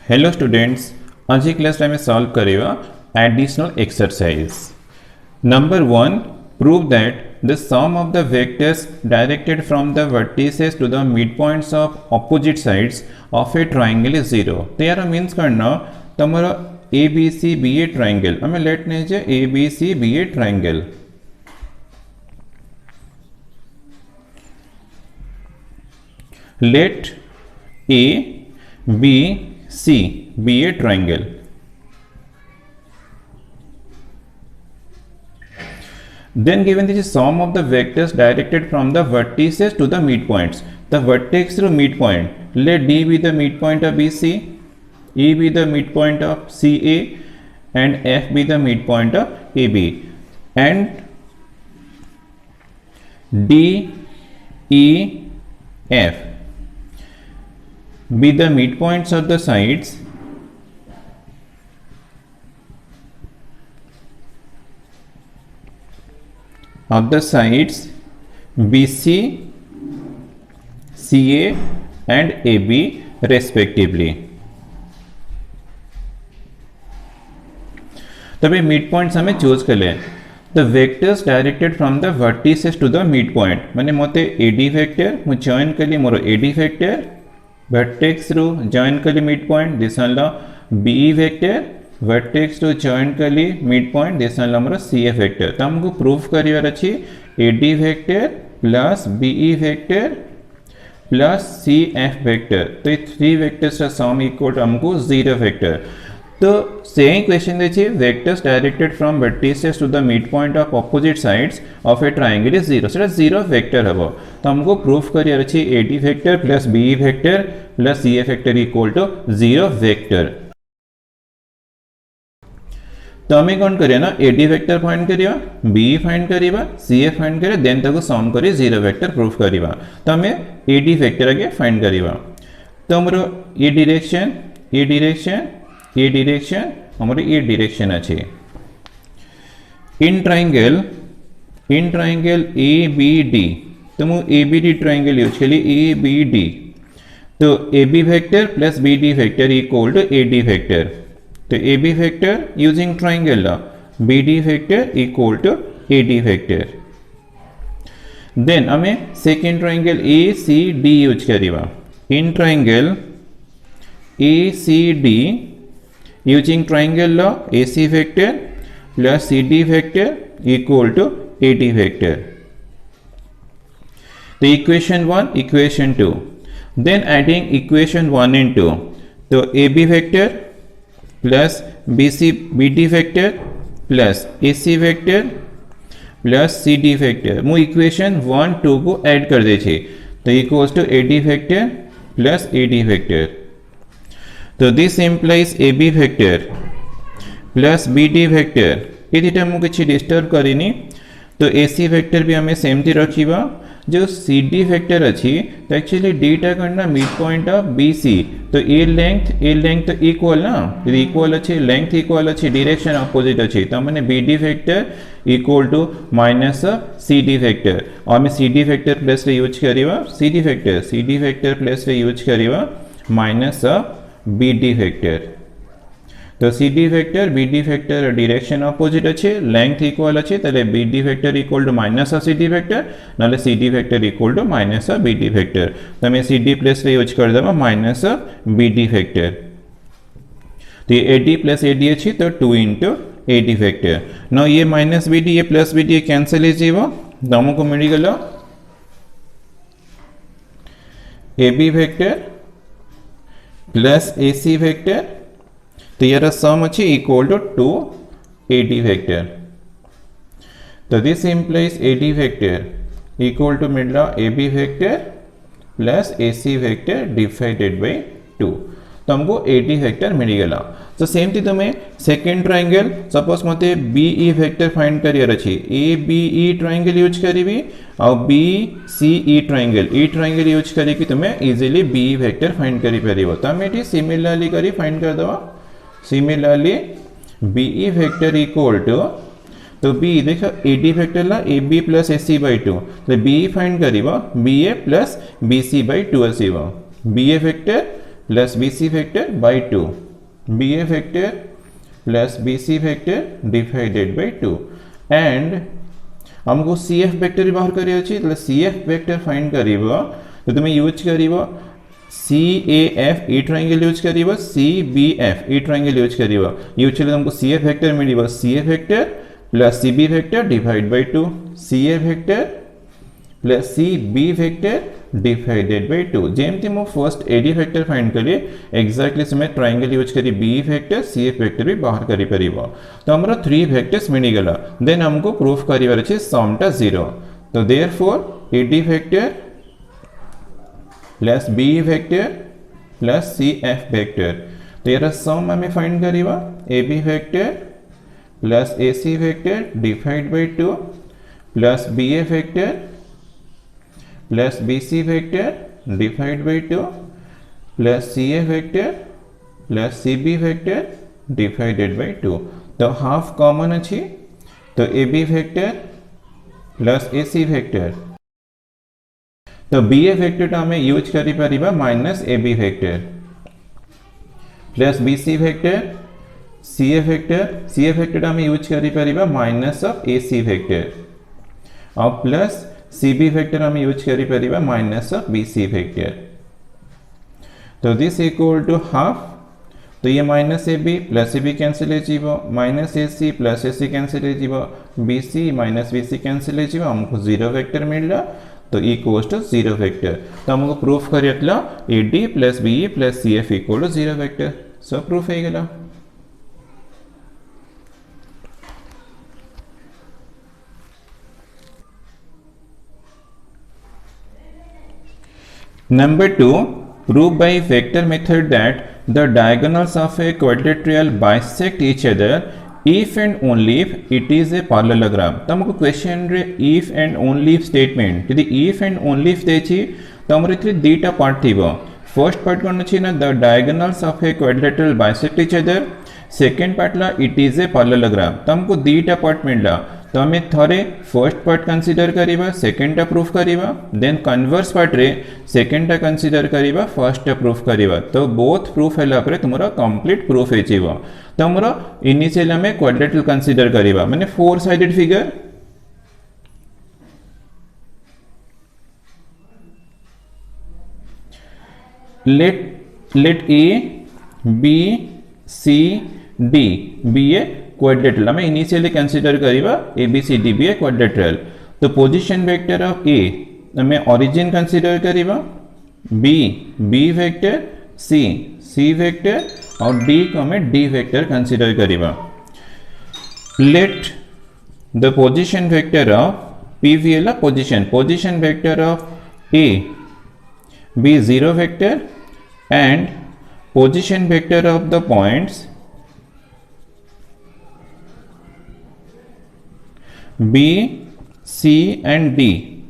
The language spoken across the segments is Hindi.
हेलो स्टूडेंट्स, आज क्लास में सॉल्व करेगा additional exercise number 1. Prove that the sum of the vectors directed from the vertices to the midpoints of opposite sides of a triangle is 0. तो यार मीन्स करना तुम A B C B A triangle um let नहीं A B C B A triangle. Let A, B, C be a triangle. Then given this sum of the vectors directed from the vertices to the midpoints. The vertex through midpoint. Let D be the midpoint of BC, E be the midpoint of CA, and F be the midpoint of AB. And D, E, F be the midpoints of the sides BC, CA and AB respectively. तभी मिड पॉइंट्स हमें चूज कर ले. The vectors directed from the vertices to the mid point मैंने मते एडी वेक्टर मु जॉइन कली मोर एडी वेक्टर वर्टेक्स रू जॉइन कली मिड पॉइंट दिस वाला बीई वेक्टर वर्टेक्स रू जॉइन कली मिड पॉइंट दिस वाला मोर सीएफ वेक्टर. तो हमको प्रूफ करिवार अछि AD vector plus BE vector plus CF vector. तो ये थ्री वेक्टर्स का सम इक्वल हमको 0 वेक्टर. तो सेम क्वेश्चन देखिए vectors directed from vertices to the mid point of opposite sides of a triangle is 0. सेटा 0 वेक्टर हम. तो हमको प्रूफ करियर अछि AD vector plus BE vector plus CF vector equal to 0 vector. तो हमें कौन करिया ना एडी वेक्टर फाइंड करिया बीई फाइंड करिया सीएफ फाइंड करिया देन ताको सम करी 0 वेक्टर प्रूफ करिया. तो हमें एडी वेक्टर आगे फाइंड करिया. तो हमरो ये डायरेक्शन हमारे ये डायरेक्शन अच्छे. In triangle A B D तो मु A B D triangle use के लिए ए बी डी. तो A B vector plus B D vector equal to A D vector. तो A B vector using triangle B D vector equal to A D vector. Then हमें second triangle A C D use करिवा. In triangle A C D using triangle law AC vector plus CD vector equal to AD vector. The equation 1 equation 2 then adding equation 1 and 2. So AB vector plus BD vector plus AC vector plus CD vector मु equation 1 2 को add कर दे छे. तो equals to AD vector plus AD vector. तो this implies A B vector plus B D vector ये मुझे किसी डिस्टर्ब करनी. तो ए सी वेक्टर भी हमें सेमती रखा. जो सी डी वेक्टर अच्छी तो एक्चुअली डीटा करना mid point of B C. तो ए लेंथ तो इक्वल ना इक्वल अच्छी लेंथ इक्वल अच्छी डायरेक्शन अपोजिट अच्छी. तो मैंने B D vector equal to minus C D vector और हमें C D vector plus use करिए C D vector plus use करिए माइनस बी डी वेक्टर. तो C D vector B D vector direction opposite अच्छे लेंथ इक्वल अच्छे ताले B D vector equal to minus C D vector ना C D vector equal to minus B D vector. तो हमें सी डी प्लस यूज कर देवा माइनस बी डी वेक्टर. तो ये A D plus A D अच्छी तो 2 इंटू ए डी वेक्टर. ना ये माइनस बी डी ये प्लस बी डी कैंसल हो तो हमको मिल गला A B vector plus A C vector. तो यार सम अच्छी equal to A D vector. तो this implies A D vector equal to मिल रहा A B vector plus A C vector divided by 2. तो हमको ए डी वेक्टर मिल गला. तो सेम थी तुम्हें सेकेंड ट्रायंगल सपोज मते बीई वेक्टर फाइंड करियर अच्छी A B E triangle use करी और B C E triangle use करी तुम्हें इजीली बी वेक्टर फाइंड करी पारिबो. तो हमें ये सिमिलरली करी फाइंड कर दवा. Similarly BE vector equal to तो बी देखो ए डी वेक्टर ला A B plus A C by 2. तो बी फाइंड करिबो B A plus B C by 2 आसीबो. B A vector plus BC vector by 2, BA vector plus BC vector divided by 2 and हमको CF वेक्टर बाहर करियो अछि એટલે CF वेक्टर फाइंड करिवो तो तुम यूज करिवो CAF ए ट्रायंगल यूज करिवो CBF ए ट्रायंगल यूज करिवो यूज करले हमको CF वेक्टर मिलिवो CF vector plus CB vector divide by 2 CA vector plus CB vector divided by 2 जेमती मो फर्स्ट AD वेक्टर फाइंड करिए एक्जेक्टली से मैं ट्रायंगल यूज करी B वेक्टर CF वेक्टर भी बाहर करि परिबो तो हमरा 3 वेक्टर्स मिली गला देन हमको प्रूफ करिवार अछि सम टा 0 तो therefore AD vector plus B vector plus CF vector तो यार सम हमें फाइंड करिवा AB vector plus AC vector divide by 2 plus BA vector plus BC vector divide by 2 plus CA vector plus CB vector divided by 2 तो हाफ कॉमन अछि तो AB vector plus AC vector तो BA वेक्टर तो हमें यूज करि परिबा minus AB vector plus BC vector CA vector हमें यूज करि परिबा माइनस ऑफ AC वेक्टर और प्लस CB वेक्टर हम यूज करि परिबा माइनस ऑफ BC वेक्टर तो दिस इक्वल टू हाफ तो ये minus AB plus AB cancel हो जीवो minus AC plus AC cancel हो जीवो BC माइनस BC कैंसिल हो जीवो हमको 0 वेक्टर मिलला तो इक्वल्स टू 0 वेक्टर तो हमको प्रूफ करियतला AD plus BE plus CF equal to 0 vector so proof हो गेला Number 2, prove by vector method that the diagonals of a quadrilateral bisect each other if and only if it is a parallelogram. तो हमको क्वेश्चन रे if and only if statement यदि if and only if देछि तो हमर इतरे दीटा पार्ट थिबो फर्स्ट पार्ट कोन अछि ना the diagonals of a quadrilateral bisect each other second part ला it is a parallelogram तो हमको दीटा पार्ट मिलला तो हमें थरे फर्स्ट पार्ट कंसीडर करिबा सेकेंड टा प्रूफ करिबा देन कन्वर्स पार्ट रे सेकेंड टा कंसीडर करिबा फर्स्ट टा प्रूफ करिबा तो बोथ प्रूफ हैला परे तुमरा कंप्लीट प्रूफ हेचिबो तो हमरा इनिशियल हमें क्वाड्रिलेटरल कंसीडर करिबा माने four sided figure let A B C D be a quadrilateral हमें इनिशियली कंसीडर करिबा ABCD be a quadrilateral तो पोजीशन वेक्टर ऑफ A हमें ओरिजिन कंसीडर करिबा B वेक्टर C वेक्टर और D को हमें D वेक्टर कंसीडर करिबा let the position vector of PV ला position vector of A be 0 vector and position vector of the points B, C and D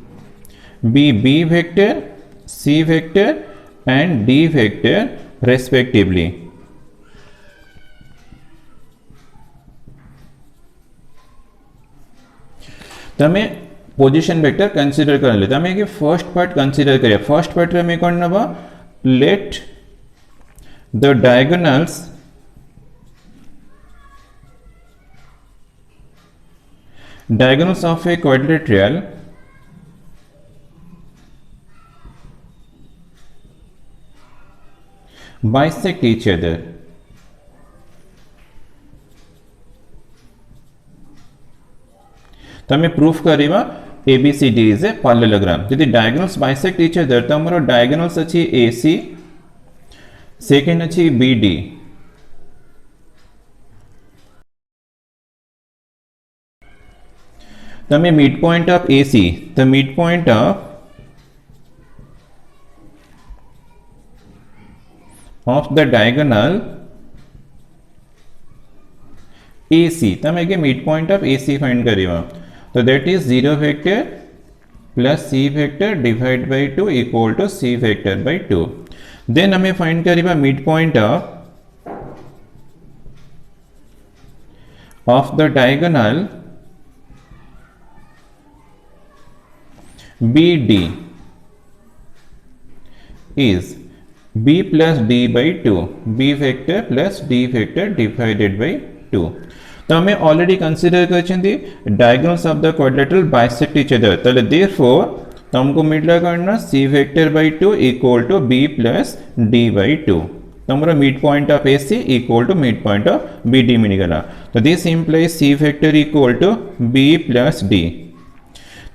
be B vector, C vector and D vector respectively. तो हमें पोजीशन वेक्टर कंसीडर कर लेते हमें कि फर्स्ट पार्ट कंसीडर करिए फर्स्ट पार्ट रे हमें कोन नबा let the diagonals of a quadrilateral bisect each other तो हमें प्रूफ करिबा ABCD is a parallelogram यदि diagonals bisect each other तो हमरो diagonals अछि AC सेकेंड अछि BD तो हमें मिड पॉइंट ऑफ AC तो mid point of the diagonal AC तो हमें mid point of AC find करिबा तो that is 0 vector plus C vector divided by 2 equal to C vector by 2 then हमें फाइंड करिबा mid point of the diagonal BD is b plus d by 2, b vector plus d vector divided by 2. तो हमें ऑलरेडी कंसीडर करछंती diagonals of the quadrilateral bisect each other, तो देयरफॉर तुमको मिलला करना c vector by 2 equal to b plus d by 2. तुमरा mid point of AC equal to mid point of BD मिलगला. तो this implies c vector equal to b plus d.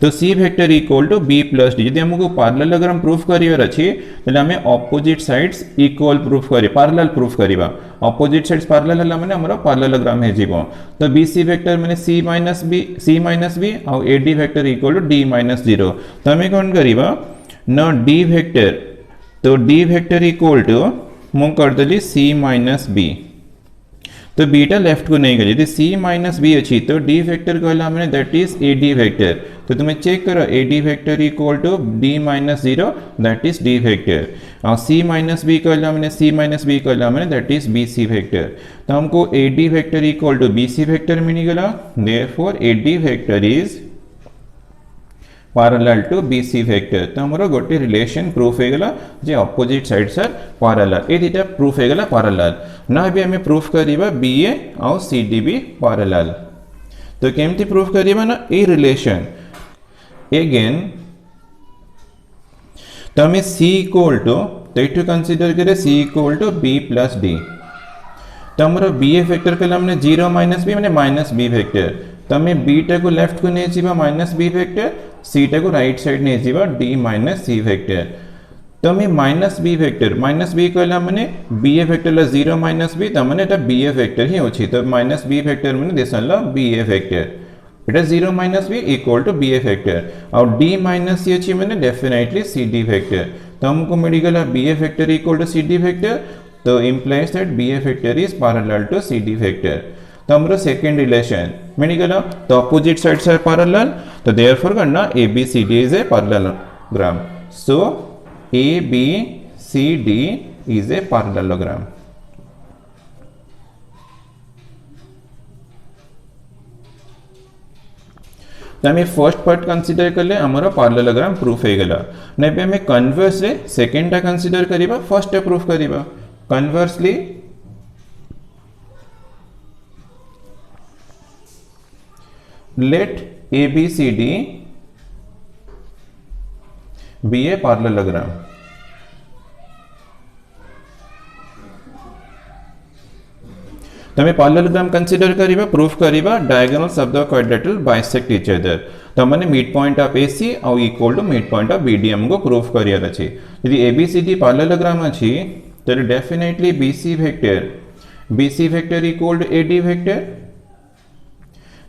तो c vector equal to b plus d. यदि हमको पैरेललोग्राम प्रूफ करिवार अछि तले हमें ऑपोजिट साइड्स इक्वल प्रूफ करी पैरेलल प्रूफ करिबा. ऑपोजिट साइड्स पैरेलल हला माने हमरा पैरेललोग्राम हे जीवो. तो bc वेक्टर माने c माइनस b और ad vector equal to d minus 0. तो हमें कोन करिबा न d वेक्टर, तो d वेक्टर इक्वल टू मु कर देली c माइनस b. तो बीटा लेफ्ट को नहीं गई. यदि c माइनस बी अच्छी तो d वेक्टर कहला हमने दैट इज ad वेक्टर. तो तुम्हें चेक करो ad vector equal to d minus 0 that is d vector. और c माइनस बी कहला हमने दैट इज bc वेक्टर. तो हमको ad vector equal to bc vector मिल गला. Therefore ad vector is parallel to BC vector. तो हमरो गोटे रिलेशन प्रूफ हो गला जे ऑपोजिट साइड्स आर पैरेलल. ए दिटा प्रूफ हो गला पैरेलल. ना भी हमें प्रूफ करिबा BA और CD भी पैरेलल. तो केमती प्रूफ करिबा ना ए रिलेशन अगेन. तो हमें C इक्वल टू तो इटू कंसीडर करे C equal to B plus D. तो हमारा BA वेक्टर कहला हमने 0 माइनस b माने माइनस b वेक्टर. तो हमें बीटा को लेफ्ट को नहीं जीवा माइनस b वेक्टर, सीटा को राइट साइड नहीं जीवा d माइनस c वेक्टर. तो हमें माइनस b कहला हमने BA वेक्टर ला 0 माइनस b तो हमने एटा BA वेक्टर ही होची. तो माइनस b वेक्टर मैंने देसला BA वेक्टर एटा 0 minus b equal to BA vector. और d माइनस c अच्छी मैंने डेफिनेटली CD वेक्टर. तो हमको मिल गला BA vector equal to CD vector. तो implies that BA vector is parallel to CD vector. तो हमारा सेकेंड रिलेशन मिल गया. तो ऑपोजिट साइड्स आर पैरेलल. तो देयरफॉर करना ABCD is a parallelogram. So ABCD is a parallelogram. तो हमें फर्स्ट पार्ट कंसीडर कर ले हमारा पैरेललोग्राम प्रूफ हो गला. नहीं पे हमें कन्वर्स रे सेकेंड टा कंसीडर करिबा फर्स्ट टा प्रूफ करिबा. Conversely, let ABCD be a parallelogram. तो हमें पैरेललोग्राम कंसीडर करिबा प्रूफ करिबा diagonals of the quadrilateral bisect each other. तो हमने मिड पॉइंट ऑफ AC और equal to mid point of BD हमको प्रूफ करियर अछि. यदि ABCD पैरेललोग्राम अछि तो definitely BC vector equal to AD vector.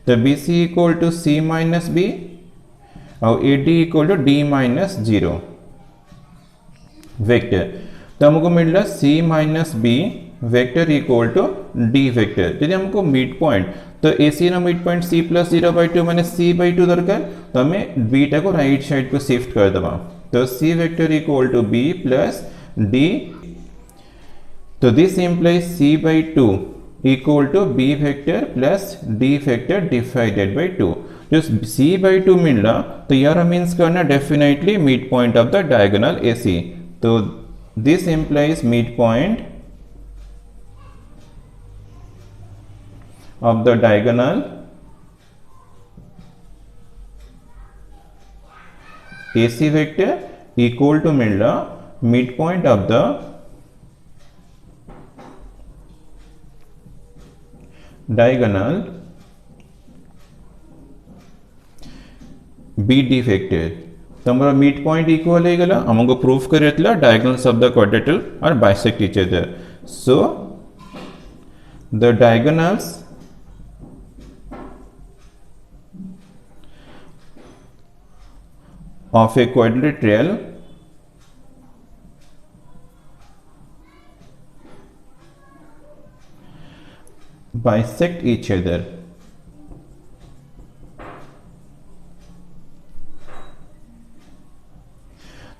तो BC equal to C minus B और AD equal to D minus 0 vector. तो हमको मिल रहा C minus B vector equal to D vector. यदि हमको मिड पॉइंट तो AC ना मिड पॉइंट C प्लस 0/2 मैंने C/2 दरकार. तो हमें बीटा को राइट साइड को शिफ्ट कर दबा. तो C vector equal to B plus D. तो this implies C/2 equal to B vector plus D vector divided by 2. जो C/2 मिल रहा तो यार मीन्स करना definitely mid point of the diagonal AC. तो this implies mid point of the diagonal AC vector equal to मिल रहा mid point of the diagonal BD vector. तो हमारा मिड पॉइंट इक्वल हो गला. हमको proof करेतला diagonals of the quadrilateral are bisect each other. So the diagonals of a quadrilateral bisect each other.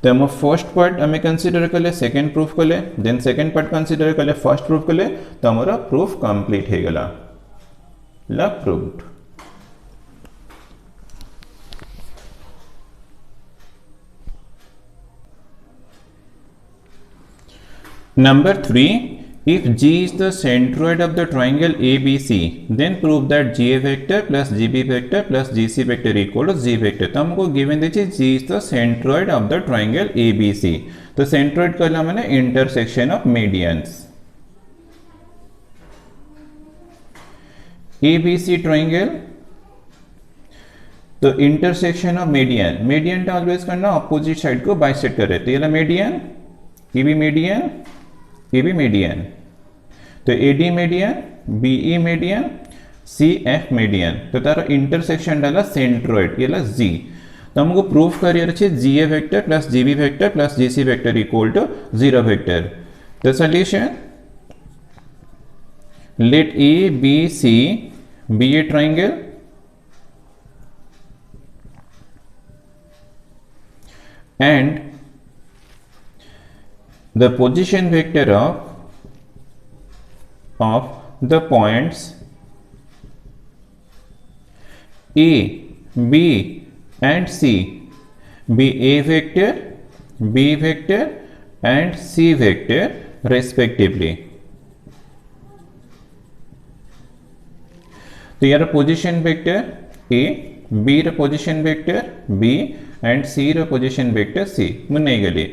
तो हम फर्स्ट पार्ट हमें कंसीडर कर ले, सेकेंड प्रूफ कर ले, देन सेकेंड पार्ट कंसीडर कर ले, फर्स्ट प्रूफ कर ले. तो हमारा प्रूफ कंप्लीट हो गला. ला proved. Number 3, if G is the centroid of the triangle ABC, then prove that GA vector plus GB vector plus GC vector equal to G vector. तो हमको given देखिए G is the centroid of the triangle ABC. तो centroid कहला माने intersection of medians. ABC triangle तो इंटरसेक्शन ऑफ मीडियन, मीडियन टा ऑलवेज करना अपोजिट साइड को बाइसेक्ट करे, तो ये मीडियन, ये भी मीडियन, ये भी मीडियन, तो AD median, BE median, CF median, तो तार इंटरसेक्शन डाला सेंट्रोइड, ये जी, तो हमको प्रूफ करियर अच्छे GA vector plus GB vector plus GC vector equal to 0 vector. The solution, let A B C B a triangle and the position vector of the points A, B and C be A vector, B vector and C vector respectively. तो यार पोजीशन वेक्टर A, B र position vector B and C रो पोजीशन वेक्टर सी मुन्ने गली.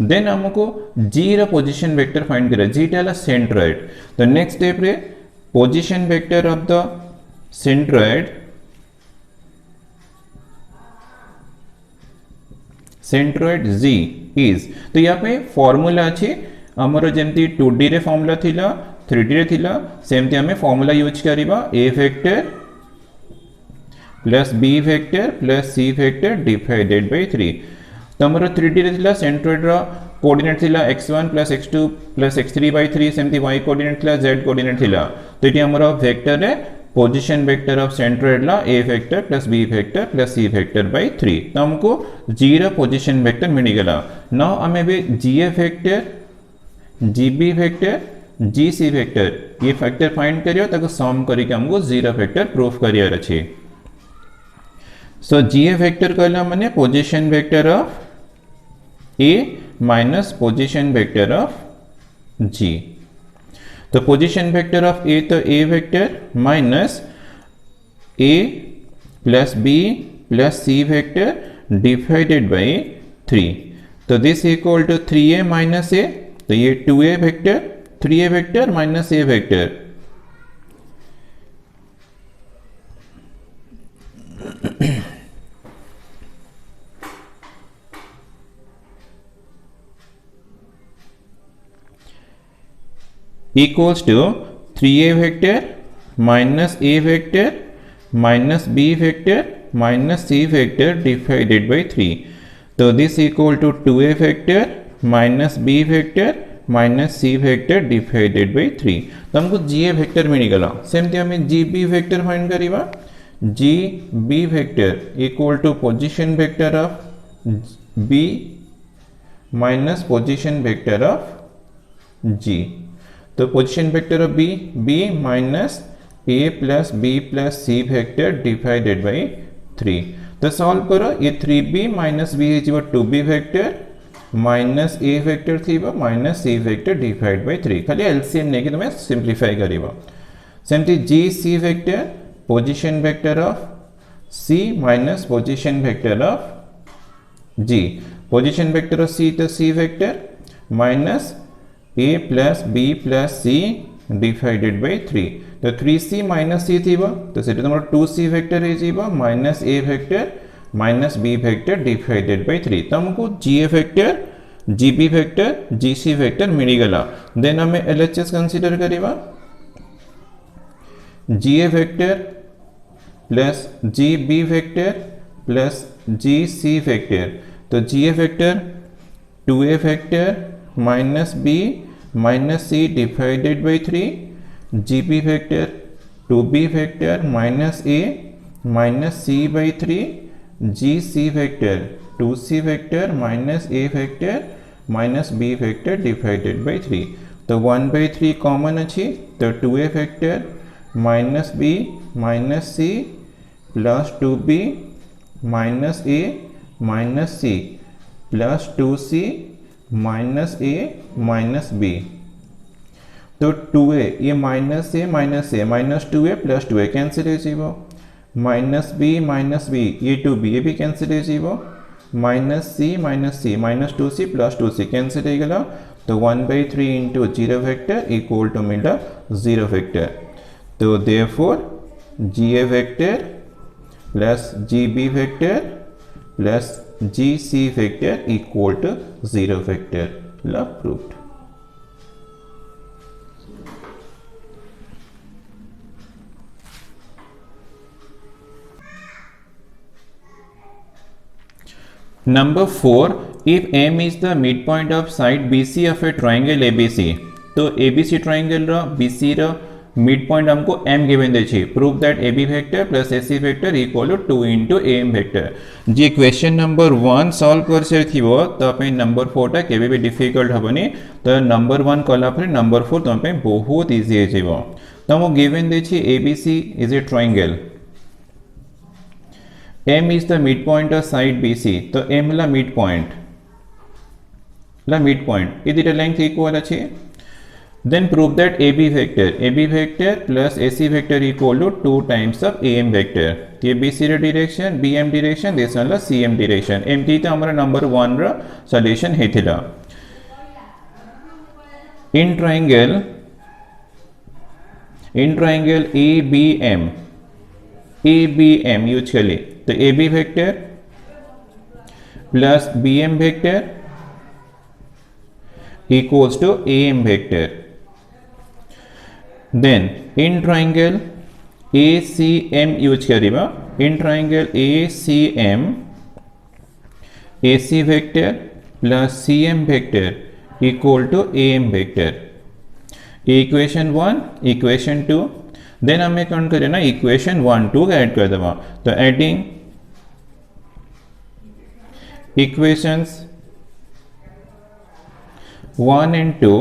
देन हमको जी रो पोजीशन वेक्टर फाइंड करे, जी टाला सेंट्रोइड. तो नेक्स्ट स्टेप रे position vector of the centroid, centroid G is, तो यहाँ पे फॉर्मूला अच्छे हमरो जेमती 2D रे फॉर्मूला थिला 3D रे थिला, सेमती हमें फॉर्मूला यूज करिबा A vector plus B vector plus C vector divided by 3. तो हमरो 3D रे थिला सेंट्रोइड रो कोऑर्डिनेट थिला x1 plus x2 plus x3 bye 3, सेमती y कोऑर्डिनेट थिला z कोऑर्डिनेट थिला. तो इटी हमरो वेक्टर रे पोजीशन वेक्टर ऑफ सेंट्रोइड ला a vector plus b vector plus c vector by 3. तो हमको g रो पोजीशन वेक्टर मिल गला. नाउ हमें बे ga vector, gb vector, gc vector ये वेक्टर फाइंड करियो, ताको सम करके हमको 0 वेक्टर प्रूफ करियर अछि. सो GA वेक्टर कहला माने position vector of A minus position vector of G. तो पोजीशन वेक्टर ऑफ A तो A vector minus A plus B plus C vector divided by 3. तो this equal to 3A minus A, तो ये 2A vector, 3A vector minus A vector. equals to 3A vector minus A vector minus B vector minus C vector divided by 3. तो this equal to 2A vector minus B vector minus C vector divided by 3. तो हमको GA vector मिल गला. सेमती हमें GB vector फाइंड करिबा, GB vector equal to position vector of B minus position vector of G. तो position vector of B minus A plus B plus C vector divided by 3. तो सॉल्व करो, ये 3b माइनस बी है 2b vector minus A vector थी minus C vector divide by 3. खाली एलसीएम नहीं तुम्हें सिंप्लीफाई करिबा. सेमती G C vector position vector of C minus position vector of G. Position vector of C तो C vector minus A plus B plus C divided by 3. तो 3C माइनस C थी तो सेटा तुम 2C वेक्टर है जीवा minus A vector minus B vector divided by 3. तो हमको GA vector, GB vector, GC vector मिल गला. देन हमें LHS कंसीडर करिबा, GA vector plus GB vector plus GC vector. तो GA vector 2A vector minus B minus C divided by 3, GB vector 2B vector minus A minus C by 3, GC vector 2C vector minus A vector minus B vector divided by 3. तो 1/3 कॉमन अच्छी, तो 2A vector minus B minus C plus 2B minus A minus C plus 2C minus A minus B, तो 2a ये minus A minus 2a plus 2a cancel हो, माइनस बी ये 2b ये भी कैंसिल हो, minus C minus 2c plus 2c cancel हो गला, तो 1/3 इंटू 0 वेक्टर इक्वल टू मिला 0 वेक्टर। तो therefore GA vector plus GB vector plus GC vector equal to 0 vector, ला proved. Number 4, if M is the midpoint of side BC of a triangle ABC, तो ABC triangle रा BC रा midpoint हमको M given दे छी, prove that AB vector plus AC vector equal to 2 into AM vector। जी क्वेश्चन नंबर 1 सॉल्व कर से थी वो, तो अपने नंबर 4 टा केबे भी डिफिकल्ट हबनी, तो नंबर 1 कला पर नंबर 4 तो अपने बहुत इजी है जी वो। तो हमको गिवन दे छी ABC is a triangle, M is the midpoint of side BC, तो M ला midpoint ये दुटा लेंथ इक्वल अच्छे। Then prove that AB vector plus AC vector equal to 2 times of AM vector। ये BC रा direction, BM direction, this one ला CM डायरेक्शन। M थी तो हमारा नंबर 1 रा सॉल्यूशन है थिला। In triangle ABM यूज कर ली, तो AB vector plus BM vector equals to AM vector. Then in triangle ACM use करिबा, in triangle ACM AC vector plus CM vector equal to AM vector. Equation 1 equation 2, then हमें कौन करे ना इक्वेशन 1 2 ऐड कर देवा, तो adding equations 1 and 2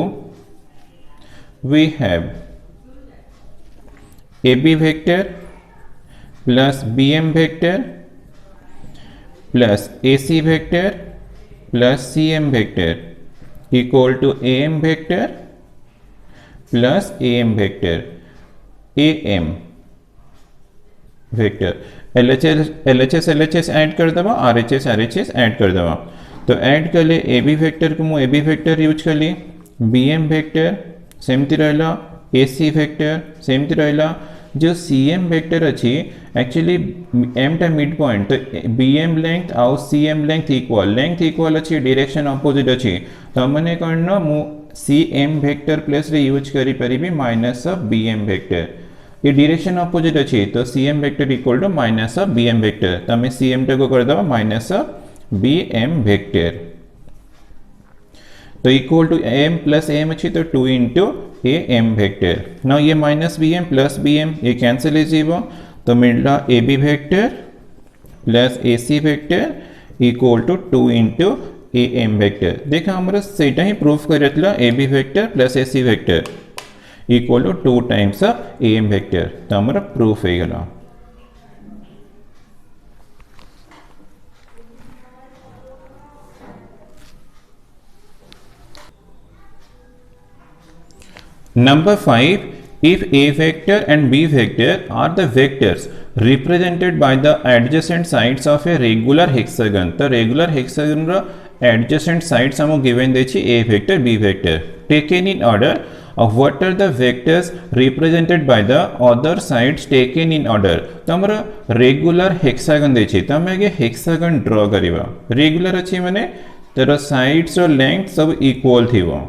we have AB vector plus BM vector plus AC vector plus CM vector equal to AM vector plus AM vector, AM vector LHS add कर दवा, RHS ऐड कर दवा, तो ऐड कर ले AB वेक्टर को मु AB वेक्टर यूज कर ली, BM वेक्टर सेमती रहला, AC वेक्टर सेमती रहला, जो CM वेक्टर अच्छी एक्चुअली M टा मिड पॉइंट, तो BM लेंथ आउ CM लेंथ इक्वल अच्छी, डायरेक्शन ऑपोजिट अच्छी, तो हमने करना मु CM वेक्टर प्लस रे यूज करी परिबी माइनस ऑफ BM वेक्टर, ये डायरेक्शन ऑपोजिट अच्छी, तो CM vector equal to minus of BM vector, तो हमें CM टा को कर दवा माइनस ऑफ BM वेक्टर, तो equal to AM plus AM अच्छी, तो 2 इंटू AM वेक्टर। नाउ ये माइनस BM प्लस BM ये कैंसिल हो, तो मिलता AB vector plus AC vector equal to 2 into AM vector. देखा हमारा सेटा ही प्रूफ कर AB vector plus AC vector equal to 2 times of AM vector, तो हमारा प्रूफ है गला। Number 5, if A vector and B vector are the vectors represented by the adjacent sides of a regular hexagon, तो regular hexagon रा adjacent sides हमको given दे छी A vector B vector taken in order of what are the vectors represented by the other sides taken in order। तो हमारा regular hexagon दे छी, तो हमें आगे hexagon draw करिबा, regular अच्छी माने तेरा sides और length सब equal थी वो।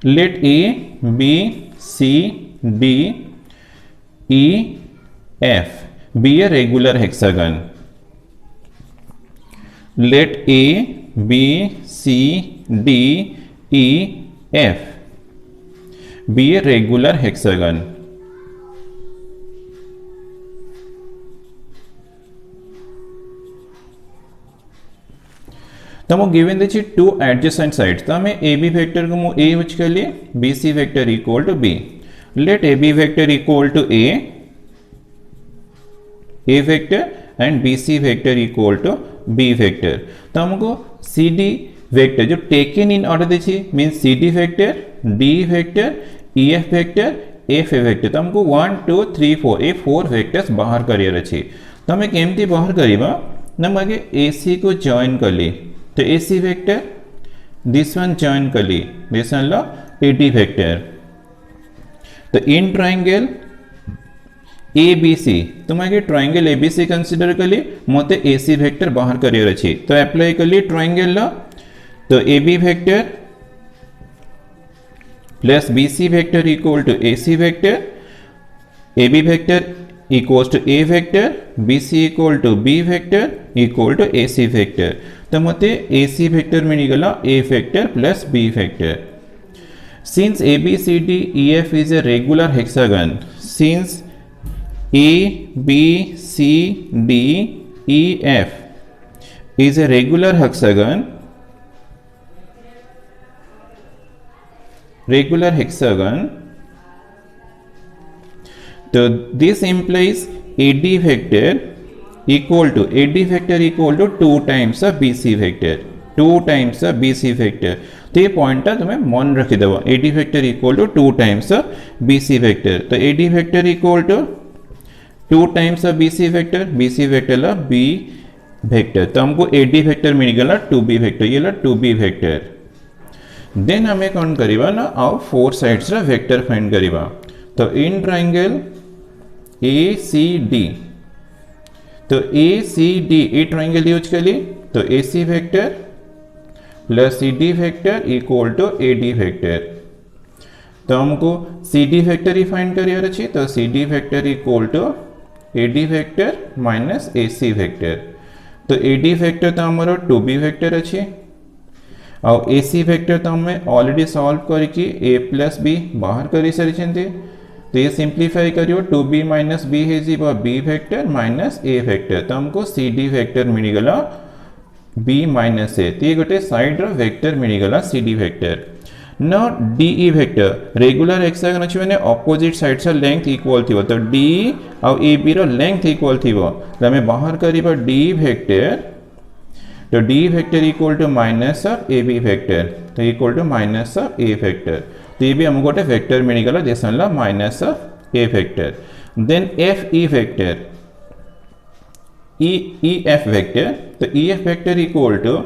Let A, B, C, D, E, F be a regular hexagon। Let A, B, C, D, E, F be a regular hexagon। तो हम गिवन दे छी 2 एडजेसेंट साइड्स, तो हमें AB वेक्टर को A यूज कर लिए, BC vector equal to B। Let AB vector equal to A A vector and B C vector equal to B vector. तो हमको सी डी वेक्टर जो टेकन इन ऑर्डर देखिए means C D vector, D vector, E F vector, F A vector. तो हमको 1 2 3 4 ए 4 वेक्टर्स बाहर करियर अच्छे। तो हमें केमती बाहर करिबा ना मगे एसी को जॉइन कली तो A C vector this one join कली दिस वन ला एडी वेक्टर। तो in triangle A B C तो मैं triangle A B C consider कली मते एसी वेक्टर बाहर करियर अच्छे। तो अप्लाई कली ट्रायंगल ला तो A B vector plus B C vector equal to A C vector, A B vector equals to A vector, B C equal to B vector equal to A C vector. तो मते ए सी वेक्टर मिलगला A vector plus B vector. Since A B C D E F is a regular hexagon, since A B C D E F is a regular hexagon, so this implies AD vector equal to 2 times of BC vector, 2 times of BC vector। तो ये पॉइंट तुम्हें मन रखीदेव AD vector equal to 2 times of BC vector. तो AD vector equal to 2 times of BC vector, BC vector ला B वेक्टर। तो हमको AD वेक्टर मिल गला 2B वेक्टर, ये ला 2B वेक्टर। देन हमें कौन करिबा ना आओ 4 साइड्स रा वेक्टर फाइंड करिबा। तो इन ट्रायंगल ACD, तो ACD ए ट्रायंगल यूज करी तो AC vector plus CD vector equal to AD vector. तो हमको CD वेक्टर ही फाइंड करियर अच्छी, तो CD vector equal to AD vector minus AC vector. तो AD वेक्टर तो हमारा 2B वेक्टर अच्छी और AC वेक्टर तो हमें ऑलरेडी सॉल्व करके A प्लस B बाहर करी सारी। तो ये सिंप्लीफाई करियो 2B माइनस B है जी B vector minus A vector. तो हमको CD वेक्टर मिलगला B माइनस A। तो ये गोटे साइड वेक्टर मिलगला CD वेक्टर। न DE वेक्टर रेगुलर हेक्सागन अच्छे मैंने ऑपोजिट साइड से लेंथ इक्वल थी, तो DE और AB रो लेंथ इक्वल थी। तो हमें बाहर करिबा D वेक्टर, तो D vector equal to minus of AB vector, तो equal to minus of A vector. तो ये भी हमको गोटे वेक्टर मिलगला जैसा minus of A vector. Then FE vector, EF vector, तो EF वेक्टर इक्वल टू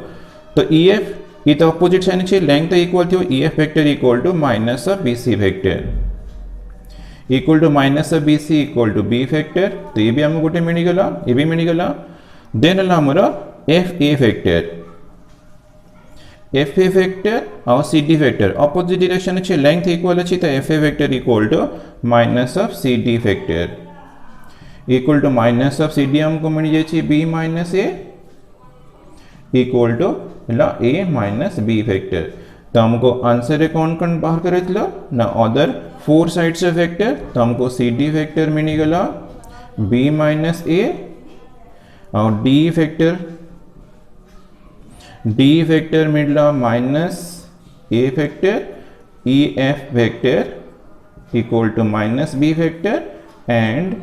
तो EF ये तो ऑपोजिट साइड अच्छे लेंथ तो इक्वल थी, EF vector equal to minus of BC vector equal to minus of BC equal to B vector. तो ये भी हमको गोटे मिलगला, ये भी मिलगला। देन हला हमरा FA वेक्टर, FA वेक्टर और CD वेक्टर ऑपोजिट डायरेक्शन अच्छे लेंथ इक्वल अच्छी, तो FA vector equal to minus of CD vector equal to minus of CD हमको मिल जाए B minus A equal to A minus B vector. तो हमको आंसर कौन कौन बाहर करे ना अदर 4 साइड्स ऑफ वेक्टर। तो हमको CD वेक्टर मिल गला B माइनस A और D वेक्टर मिला minus A vector, EF vector equal to minus B vector and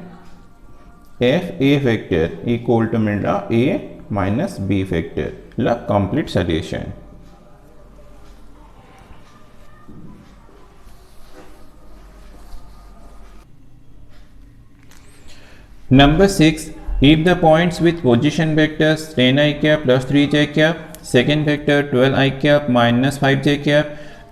FA vector equal to मिला A माइनस B वेक्टर। ला complete solution. Number 6, if the points with position vectors 10 i cap plus 3 j cap, second vector 12 i cap minus 5 j cap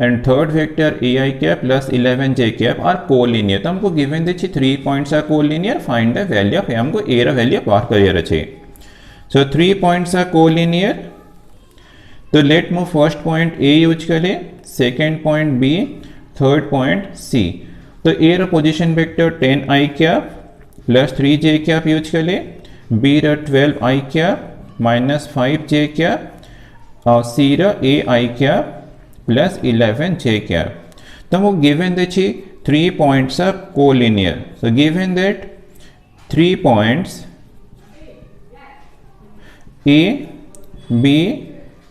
and third vector a i cap plus 11 j cap are collinear। तो हमको given देखिए 3 points are collinear, find the value of हमको a रा value बाहर करियर अच्छे। So 3 points are collinear, तो let move first point A use करें, second point B, third point C। तो A रा position vector 10 i cap plus 3 j cap use करें, B रा 12 i cap minus 5 j cap और C रा A i cap plus 11 j cap. तो वो गिवन देखिए 3 points of collinear. So given that 3 points A, B,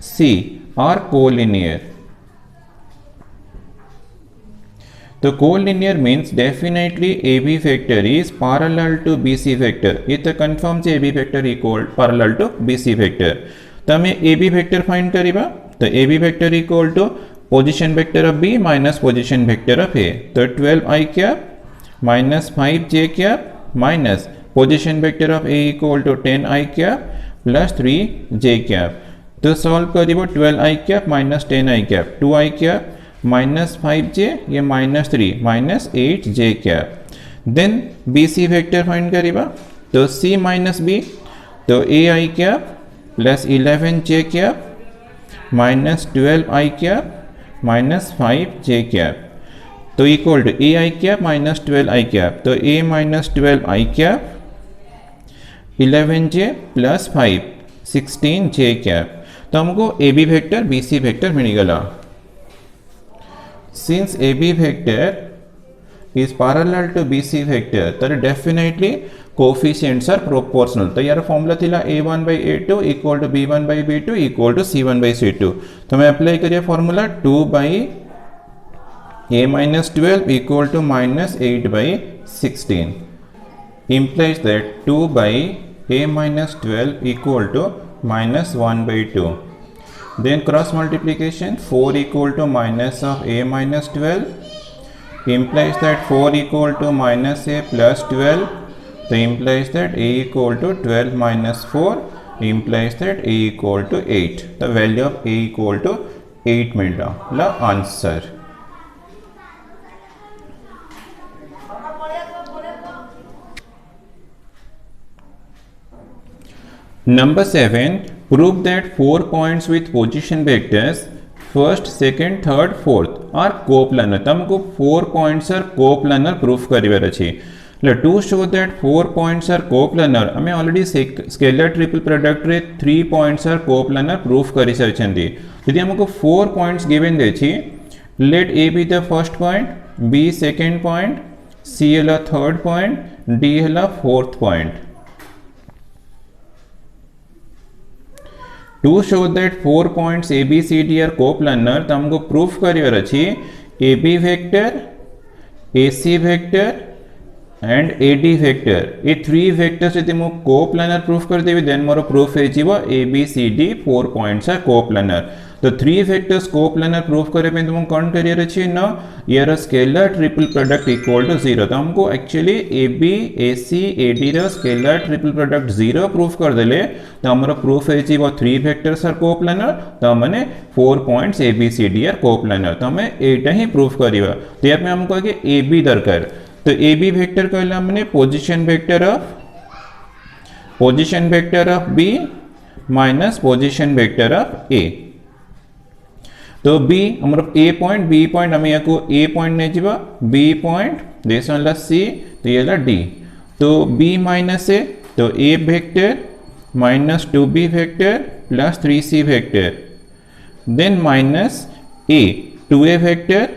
C are collinear। तो collinear means definitely A B factor is parallel to B C factor. ये तो कन्फर्म है A B factor equal parallel to B C vector. तो हमें ए बी फैक्टर फाइंड करिबा। तो A B factor equal to position vector of B minus position vector of A. तो 12i cap minus 5j cap minus position vector of A equal to 10i cap plus 3j cap. तो सॉल्व करिबो 12i cap minus 10i cap 2i cap minus 5j ये minus 3 minus 8j cap. Then B C vector find करिबा। तो c माइनस बी तो ai cap plus 11j cap minus 12i cap minus 5j cap. तो equal to A I cap minus 12i cap. तो a minus 12i cap 11j plus 5 16j cap. तो हमको A B vector B C vector मिल गला। Since AB vector is parallel to BC vector, then definitely coefficients are proportional. तो यार फॉर्मूला थिला A1 by A2 equal to B1 by B2 equal to C1 by C2। तो मैं अप्लाई करिए formula 2 by A minus 12 equal to minus 8 by 16 implies that 2 by A minus 12 equal to minus 1 by 2। Then cross multiplication 4 equal to minus of a minus 12 implies that 4 equal to minus a plus 12, so implies that a equal to 12 minus 4 implies that a equal to 8. The value of a equal to 8 मिला ला answer. Number 7, prove that 4 points with position vectors first, second, third, fourth are coplanar। तुमको 4 points are coplanar proof करिवार अछि। To show that 4 points are coplanar हमें already scalar triple product रे 3 points are coplanar proof करि सारिछन्ती। यदि हमको 4 points given देछि, let A be the first point, B second point, C हला third point, D हला fourth point। To show that 4 points A, B, C, D are coplanar, तो हमको प्रूफ करिवार अछि A B vector, A C vector and A D vector ये 3 वेक्टर्स यदि मो कोप्लानर प्रूफ कर देबी देन मोर प्रूफ हे जीवो A B C D 4 points are coplanar. तो 3 वेक्टर्स कोप्लानर प्रूफ करे पे तुम कौन करियर अछि न यार scalar triple product equal to 0। तो हमको actually A B A C A D रो स्केलर ट्रिपल प्रोडक्ट 0 प्रूफ कर देले तो हमर प्रूफ हे जीवो 3 वेक्टर्स आर कोप्लानर। तो माने 4 points A B C D are coplanar. तो हमें एटा ही प्रूफ करिवा। तो यहाँ पे हमको आगे ए बी दरकार। तो ए बी वेक्टर कहला माने position vector of B minus position vector of A. तो बी हमर ए पॉइंट बी पॉइंट हमें या को ए पॉइंट नहीं जीवा बी पॉइंट देश वाला सी तो ये ला डी। तो बी माइनस ए तो ए vector minus 2b vector plus 3c vector then minus A 2a vector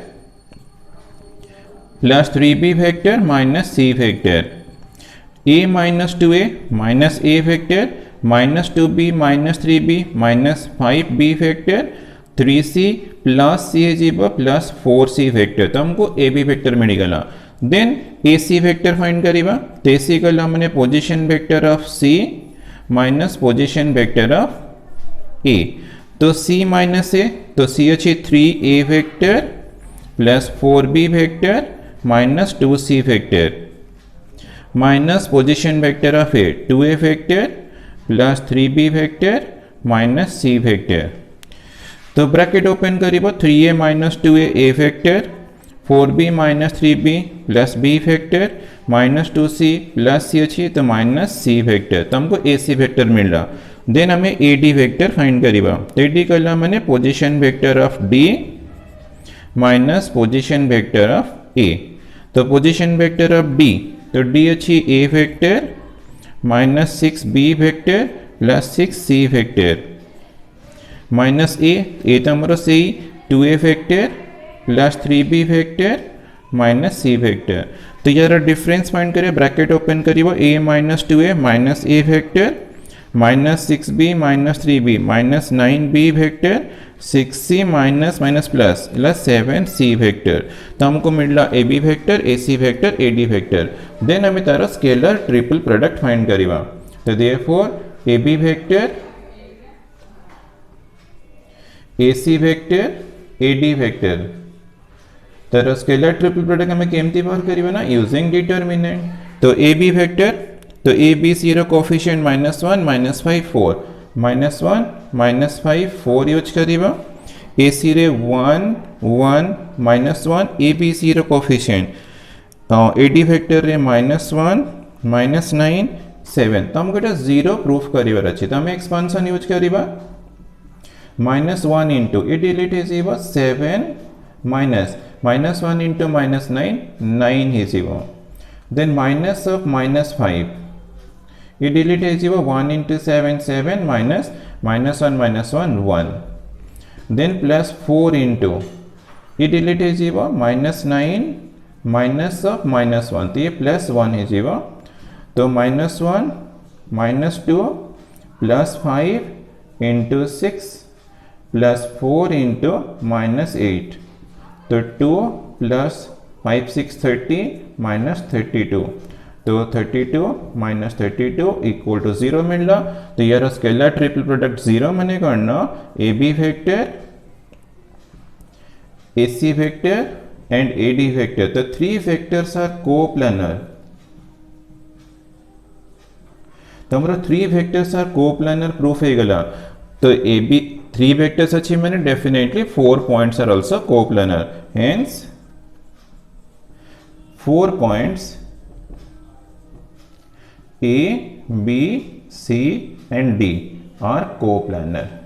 plus 3b vector minus c vector a minus 2a minus a vector minus 2b minus 3b minus 5b vector 3c plus c जीव प्लस 4c वेक्टर। तो हमको ए बी वेक्टर मिलगला। Then A C vector find करिबा। तो ए सी कला माने position vector of c minus position vector of a। तो c माइनस a तो c अछि 3a vector plus 4b vector minus 2c vector minus position vector of a 2a vector plus 3b vector minus c vector. तो ब्रैकेट ओपन करिबो 3a minus 2a a vector 4b minus 3b plus b vector minus 2c plus c अच्छी तो माइनस c वेक्टर। तो हमको ए सी वेक्टर मिल रहा। देन हमें ए डी वेक्टर फाइंड करिबा। तो ए डी कहला माने position vector of D minus position vector of A. तो पोजीशन वेक्टर ऑफ डी तो डी अच्छी A vector minus 6b vector plus 6c vector minus A तो हमारा से 2a vector plus 3b vector minus c vector. तो यार डिफरेंस फाइंड करें ब्रैकेट ओपन करिबो a minus 2a minus a vector minus 6b minus 3b minus 9b vector 6c minus minus plus plus 7c vector तो हमको मिलला ab vector ac vector ad vector then हमें तार स्केलर ट्रिपल प्रोडक्ट फाइंड करिवा तो therefore ab vector ac vector ad vector तार स्केलर ट्रिपल प्रोडक्ट हमें केमती बाहर करिवा ना यूजिंग डिटरमिनेंट तो ab वेक्टर तो A B C row coefficient -1 -5 4 -1 -5 4 use करिवा ए सी रे 1 1 -1 ए बी सी रो कोफिशिएंट तो ए डी वेक्टर रे -1 -9 7 तो हमको एटा 0 प्रूफ करिवार अछि तो हम एक्सपेंशन यूज करिवा -1 इनटू ए डिलीट हे जीवा 7 -1 इनटू -9 9 हे जीवा देन माइनस ऑफ -5 ये डिलीट है 1 into 7 7 minus -1 -1 1 then plus 4 into ये डिलीट है -9 minus of -1 तो ये plus 1 है तो -1 -2 plus 5 into 6 plus 4 into -8 तो 2 plus 5 6 30 minus 32 तो 32 माइनस 32 इक्वल टू 0 मिलला तो यार स्केलर ट्रिपल प्रोडक्ट 0 मने करना A B vector A C vector and A D vector तो 3 वेक्टर्स आर कोप्लानर तो हमारा 3 वेक्टर्स आर कोप्लानर प्रूफ है गला तो ए बी 3 वेक्टर्स अच्छी मैंने definitely 4 points are also coplanar hence 4 points A, B, C and D are coplanar.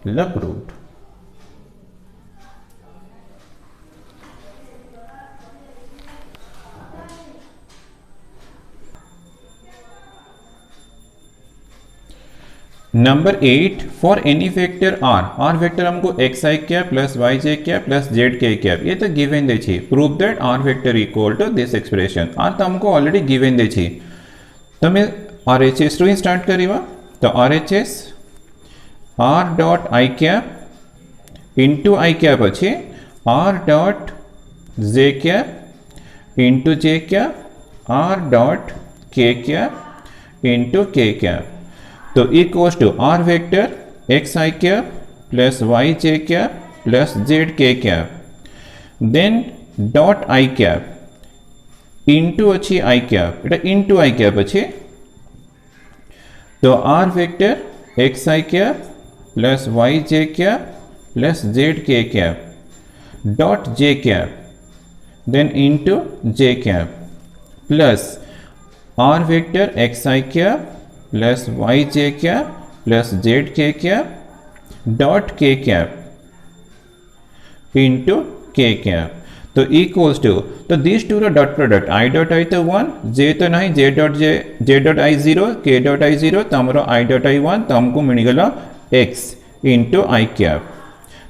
Proved. Number 8 for any vector r vector हमको एक्स आई कैप प्लस वाई जे कैप प्लस जेड के कैप ये तो गिवन दे छी prove that r vector equal to this expression r तो हमको ऑलरेडी गिवन दे छी तो मैं R H S to start करीवा तो R H S r dot i cap into I cap अच्छे r dot j cap into जे कैप आर डॉट के कैप इंटू के कैप तो equals to r vector x I cap plus Y J cap plus Z के cap then dot i cap into अच्छी आई कैप एटा इंटू आई कैप अच्छे तो आर वेक्टर एक्स आई कैप प्लस वाई जे कैप प्लस जेड के cap dot j cap then into जे cap plus R vector x आई कैप प्लस वाई जे कैप प्लस जेड के कैप डॉट के कैप इंटू के कैप तो इक्वल्स टू तो this two dot product I dot I तो 1 जे तो नहीं जे डॉट आई 0 के डॉट आई 0 तो हमारा आई डॉट आई 1 तो हमको मिलगला एक्स इंटू आई कैप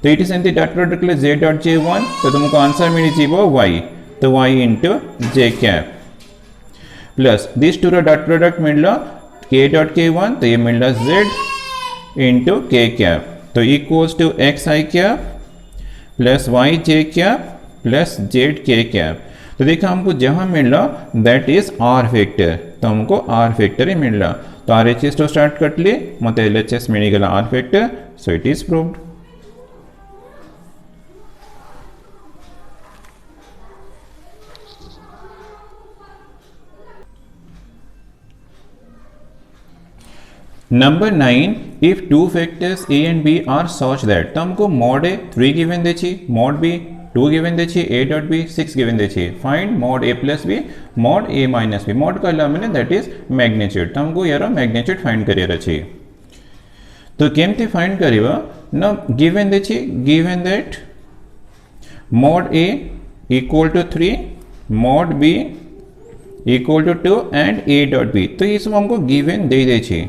तो it is and dot product J dot J 1 तो तुमको आंसर मिल जीवो वाई तो Y into J cap plus this two dot product मिलला के डॉट के 1 तो ये मिलना z इंटू के कैप तो equals to X I cap plus Y J cap plus Z के कैप तो देखा हमको जहां मिलना दैट इज आर वेक्टर तो हमको आर वेक्टर ही मिलना तो आर एच एस तो स्टार्ट कर लिए मत एल एच एस मिलगला r vector so it is proved number 9 if two vectors a and b are such that तो हमको mod a 3 गिवन दे छी mod b 2 गिवन दे छी a dot b 6 गिवन दे छी find mod a plus b mod a minus b mod कहला मैंने दैट इज मैग्नीट्यूड तो हमको यार मैग्नीट्यूड फाइंड करियर अछि तो केमते फाइंड करिवा ना गिवन दे छी given that mod a equal to 3 mod b equal to 2 and a dot b तो ये सब हमको गिवन दे दे छी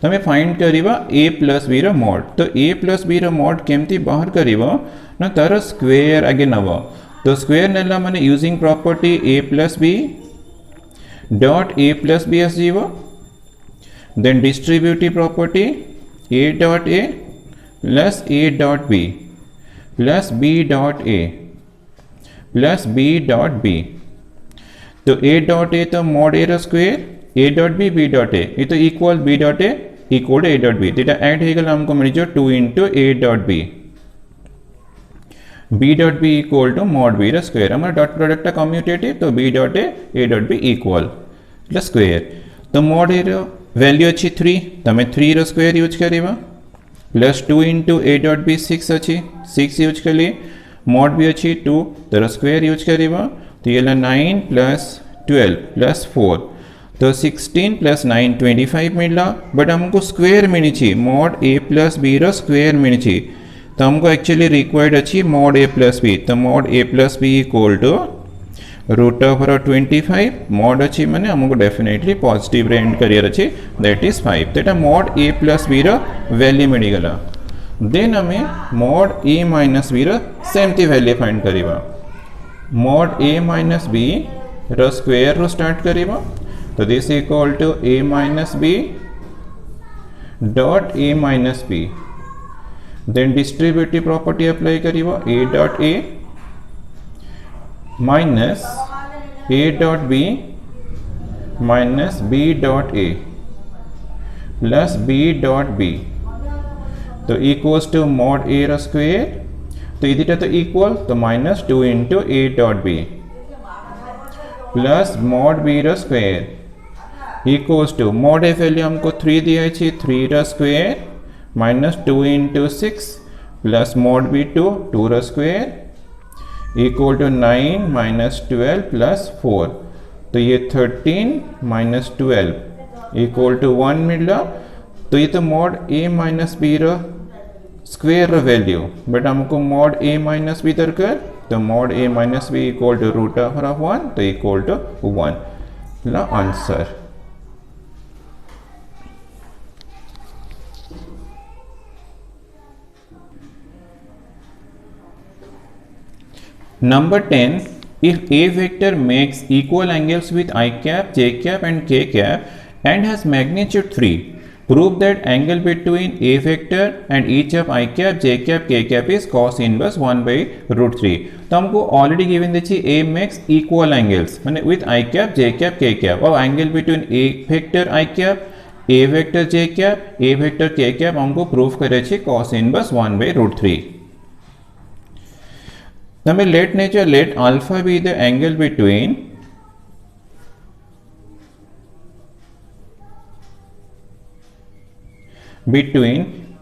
तो हमें फाइंड करिवा a प्लस b रो मॉड तो a प्लस b रो मॉड केमती बाहर करिवा ना तार स्क्वायर आगे नवा तो स्क्वायर नेला माने using property a plus b dot A plus b आसव then distributive property a dot A plus A dot B plus B dot A plus B dot b तो ए डॉट ए तो मॉड ए रो स्क्वायर ए डॉट बी डॉट ए ये तो equal b dot A equal to a dot b तो एड हो गला हमको मिल जाए 2 into A dot B dot B equal to mod B रो स्क्वायर हमारा डॉट प्रोडक्ट कम्यूटेटिव तो B dot A dot B equal square तो मॉड ए रो वैल्यू अच्छी 3 तमें 3 रो स्क्वायर यूज करवा प्लस 2 इंटू ए डॉट बी 6 अच्छी 6 यूज कर लिए मॉड भी अच्छी 2 तो स्क्वायर यूज करवा तो ये 9 प्लस 12 प्लस 4 तो 16 प्लस 9 25 मिला बट हमको स्क्वायर मिलनी चाहिए मॉड ए प्लस बी रो स्क्वायर मिलनी चाहिए तो हमको एक्चुअली रिक्वायर्ड अच्छी मॉड ए प्लस बी तो mod A plus B equal to root of 25 mod अच्छी मैंने हमको डेफिनेटली पॉजिटिव रे एंड करियर अच्छी दैट इज 5 तो मॉड ए प्लस बी रो वैल्यू मिलगला देन हमें मॉड ए माइनस बी रो सेमती वैल्यू फाइंड करवा मॉड ए माइनस बी रो स्क्वायर रो स्टार्ट करवा तो this equal to a minus b dot a minus b then distributive property apply करिवा a dot a minus a dot b minus b dot A plus B dot b तो इक्वल्स टू मॉड ए रो स्क्वायर तो इधर तो इक्वल तो माइनस 2 इंटू ए dot B plus mod B रो square equals to mod a value हमको 3 दिया 3 रो square minus 2 into 6 plus mod B 2 रो square equal to 9 minus 12 plus 4 तो ये 13 माइनस 12 इक्वल टू 1 मिला तो ये तो मॉड ए माइनस बी रो स्क्वायर रो वैल्यू बट हमको मॉड ए माइनस बी दरकार तो mod A minus B equal to root of 1 तो इक्वल टू 1 ला answer Number 10, if A vector makes equal angles with I cap, J cap and K cap and has magnitude 3, prove that angle between A vector and each of I cap, J cap, K cap is cos inverse 1 by root 3. तो हमको already given देखिए A makes equal angles माने with I cap, J cap, K cap और angle between A vector I cap, A vector J cap, A vector K cap हमको prove करे छे cos inverse 1 by root 3. Now let nature let alpha be the angle between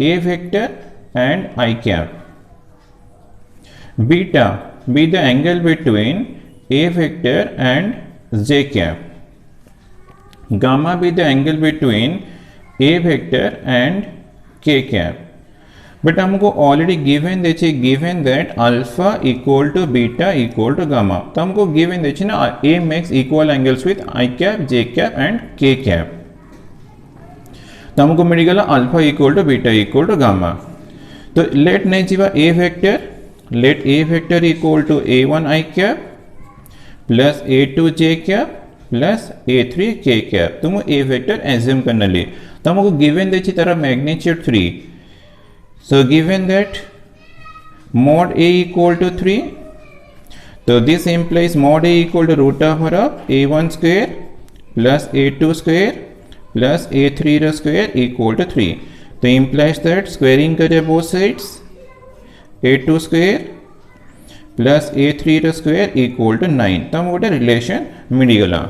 A vector and I cap. Beta be the angle between A vector and J cap. Gamma be the angle between A vector and K cap. But हमको ऑलरेडी गिवन देखिए given that alpha equal to beta equal to gamma तो हमको गिवन देखिए ना a makes equal angles with I cap J cap and K cap तो हमको मिल गया alpha equal to beta equal to gamma तो लेट नहीं जीवा a vector equal to a1 I cap plus a2 J cap plus a3 K cap तो ए वेक्टर एज्यूम करने लिए तो हमको गिवन देखिए तरह magnitude 3 So given that mod A equal to 3, so this implies mod A equal to root of A1 square plus A2 square plus A3 square equal to 3. So implies that squaring kare both sides A2 square plus A3 square equal to 9. तो हम गोटे relation मिलगला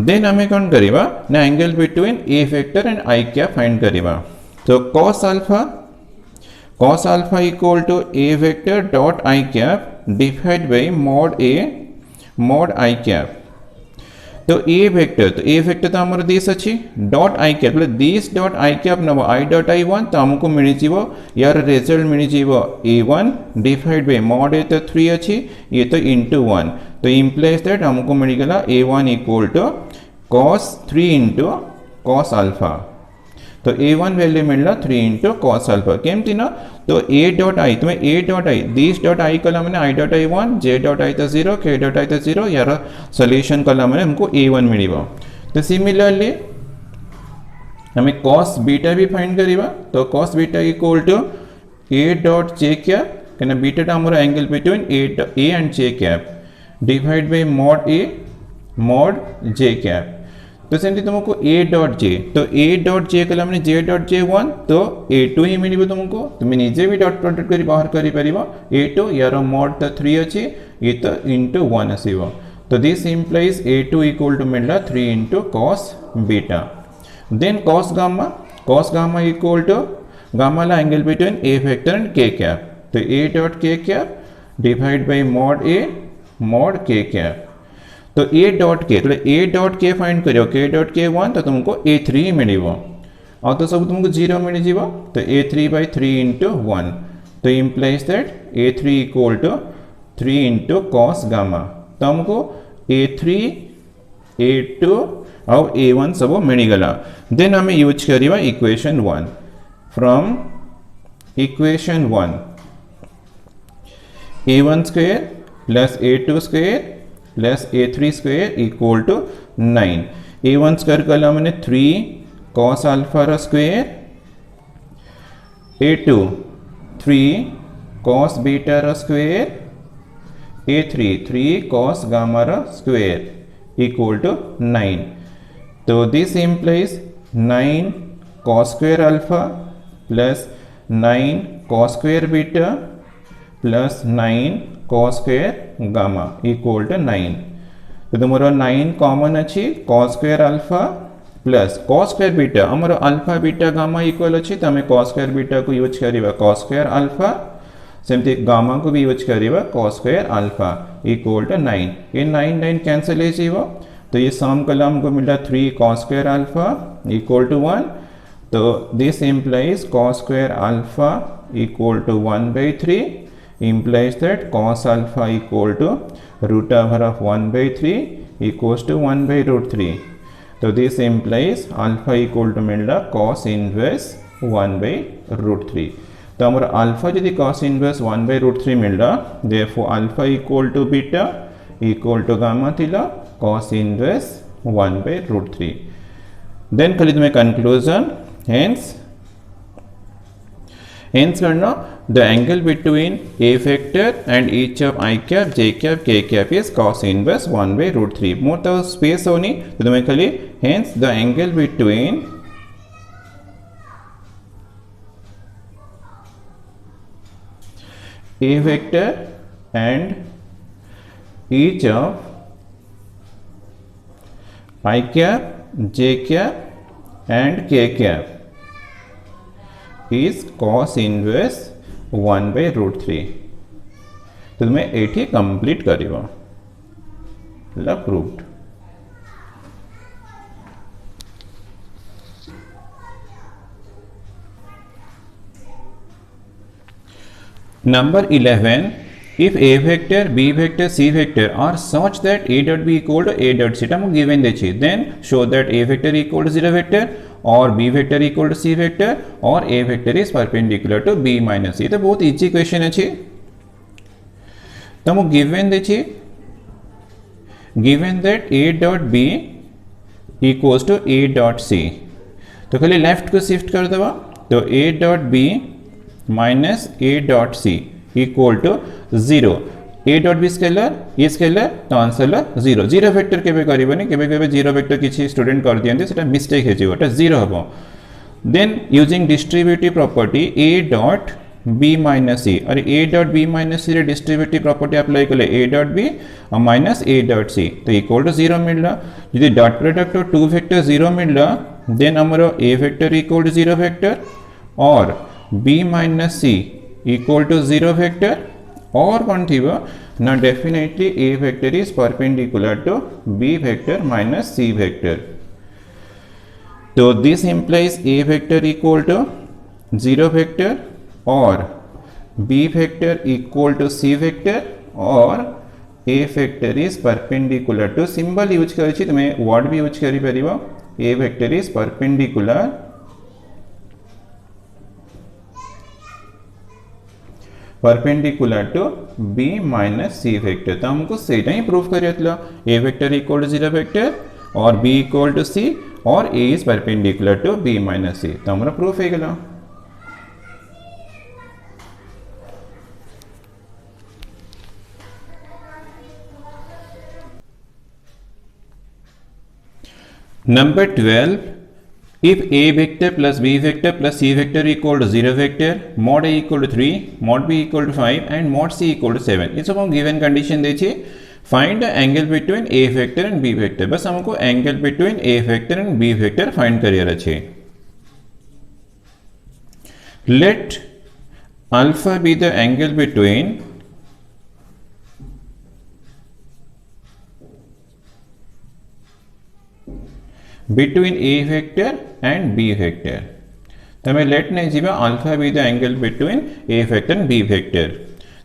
then हमें कौन करिबा ना angle between A vector and I cap find करिबा तो cos alpha equal to A vector dot I cap divided by mod I cap तो A vector तो हमारा दिस अच्छी dot i cap this dot i cap नव आई डॉट आई वन तो हमको मिली जीवो यार रिजल्ट मिली जीवो A1 divide by mod A तो 3 अच्छी ये तो इंटू 1 तो इम्प्लाइज दैट हमको मिल गया A1 equal to cos 3 into cos alpha तो a1 वैल्यू मिलला 3 इंटू कॉस अल्फा केमती ना तो a डॉट आई तुम्हें a dot I this dot I कला मैंने i dot I 1 j dot I तो 0 k डॉट आई तो 0 यार सॉल्यूशन कला मैंने हमको a1 मिलिबो तो सिमिलरली हमें cos बीटा भी फाइंड करिबा तो cos beta equal to a dot j cap कहना बीटा टा हमर angle between a and j cap divide by mod j cap तो सेमती तुमको a डॉट j तो a डॉट j कला मैंने j डॉट j 1 तो a2 ही मिलिबो तुमको तुम निजे भी डॉट प्रोडक्ट करी बाहर करी परिबो a2 यार mod तो 3 अछि ये तो into 1 आसीबो तो this implies a2 equal to मिलला 3 into cos beta then cos gamma equal to gamma ला angle between a vector and k cap तो a dot k cap divide by mod k cap तो a डॉट k तो a डॉट k फाइंड करियो k डॉट k 1 तो तुमको a3 मिलिबो और तो सब तुमको 0 मिल जीवो तो a3 by 3 into 1 तो implies that a3 equal to 3 into cos gamma तो हमको a3 a2 और a1 सब मिल गला देन हमें यूज करिवा equation 1 from equation 1 a1 square plus a2 square plus a3 square equal to 9 a1 square कला मैंने 3 cos अल्फा रा स्क्वायर a2 3 cos बीटा रा स्क्वायर a3 3 cos गामा रा स्क्वायर इक्वल टू 9 तो this implies 9 cos square alpha plus 9 cos square beta plus 9 cos square gamma equal to 9 तो तुमरो 9 कॉमन अछि cos square alpha plus cos square beta हमरो अल्फा बीटा गामा इक्वल अछि त हमें cos स्क्वायर बीटा को यूज करिबा cos स्क्वायर अल्फा सेमती गामा को भी यूज करिबा cos square alpha equal to 9 ये 9 कैंसिल हो जीवो तो ये सम कलम को मिला 3 cos square alpha equal to 1 तो this implies cos square alpha equal to 1/3 implies that cos alpha equal to root over of 1/3 equals to 1/√3 so this implies alpha equal to मिलला cos inverse 1/√3 तो हमारा alpha यदि cos inverse 1/√3 मिलला therefore alpha equal to beta equal to gamma थिला cos inverse 1/√3 then कल तुम्हें conclusion hence करना the angle between a vector and each of I cap, j cap, k cap is cos inverse 1/√3 more तो space होनी तो तुम्हें खाली hence the angle between a vector and each of I cap, j cap and k cap is cos inverse 1/√3 तो तुम्हें 80 कंप्लीट करिबो proved number 11 if a vector b vector c vector are such that a dot b equal to a dot c हमको गिवन देछि then show that a vector equal to 0 vector और b vector equal to c vector और a vector is perpendicular to b minus c तो बहुत इजी क्वेश्चन अछि तो हमको गिवन देछि given that a dot b equals to a dot c तो खाली लेफ्ट को शिफ्ट कर देबा तो a dot b minus a dot c equal to 0 a dot b scalar ये स्केलर तो आंसर ला 0 0 वेक्टर केबे करिवनी केबे केबे 0 वेक्टर किछि स्टूडेंट कर दियंते सेटा मिस्टेक हे जिवो 0 हबो then using distributive property a dot b minus c और a dot b minus c रे डिस्ट्रीब्यूटिव प्रॉपर्टी अप्लाई करले a dot b और minus a dot c तो इक्वल टू 0 मिलला यदि डॉट प्रोडक्ट और टू वेक्टर 0 मिलला देन हमरो a vector equal to 0 vector और b minus c equal to 0 vector और कौन थी वो ना definitely a vector is perpendicular to b vector minus c vector तो this implies a vector equal to 0 vector और b vector equal to c vector और a vector is perpendicular to symbol use करी छी तुम्हें वर्ड भी यूज करी परिबो a vector is perpendicular perpendicular to b minus C vector. तो हमको सेटा ही प्रूफ करिए a vector equal to 0 vector और बी इक्वल टू सी और a is perpendicular to b minus c. तो हमारा प्रूफ है गला। Number 12, if a vector plus b vector plus c vector equal to 0 vector, mod a equal to 3, mod b equal to 5 and mod c equal to 7, ये सब हम given condition दीजिए। find the angle between a vector and b vector, बस हमको angle between a vector and b vector find करिए रचे। let alpha be the angle between a vector and b vector। तो हमें लेट नहीं जी alpha be the angle between A vector and b vector.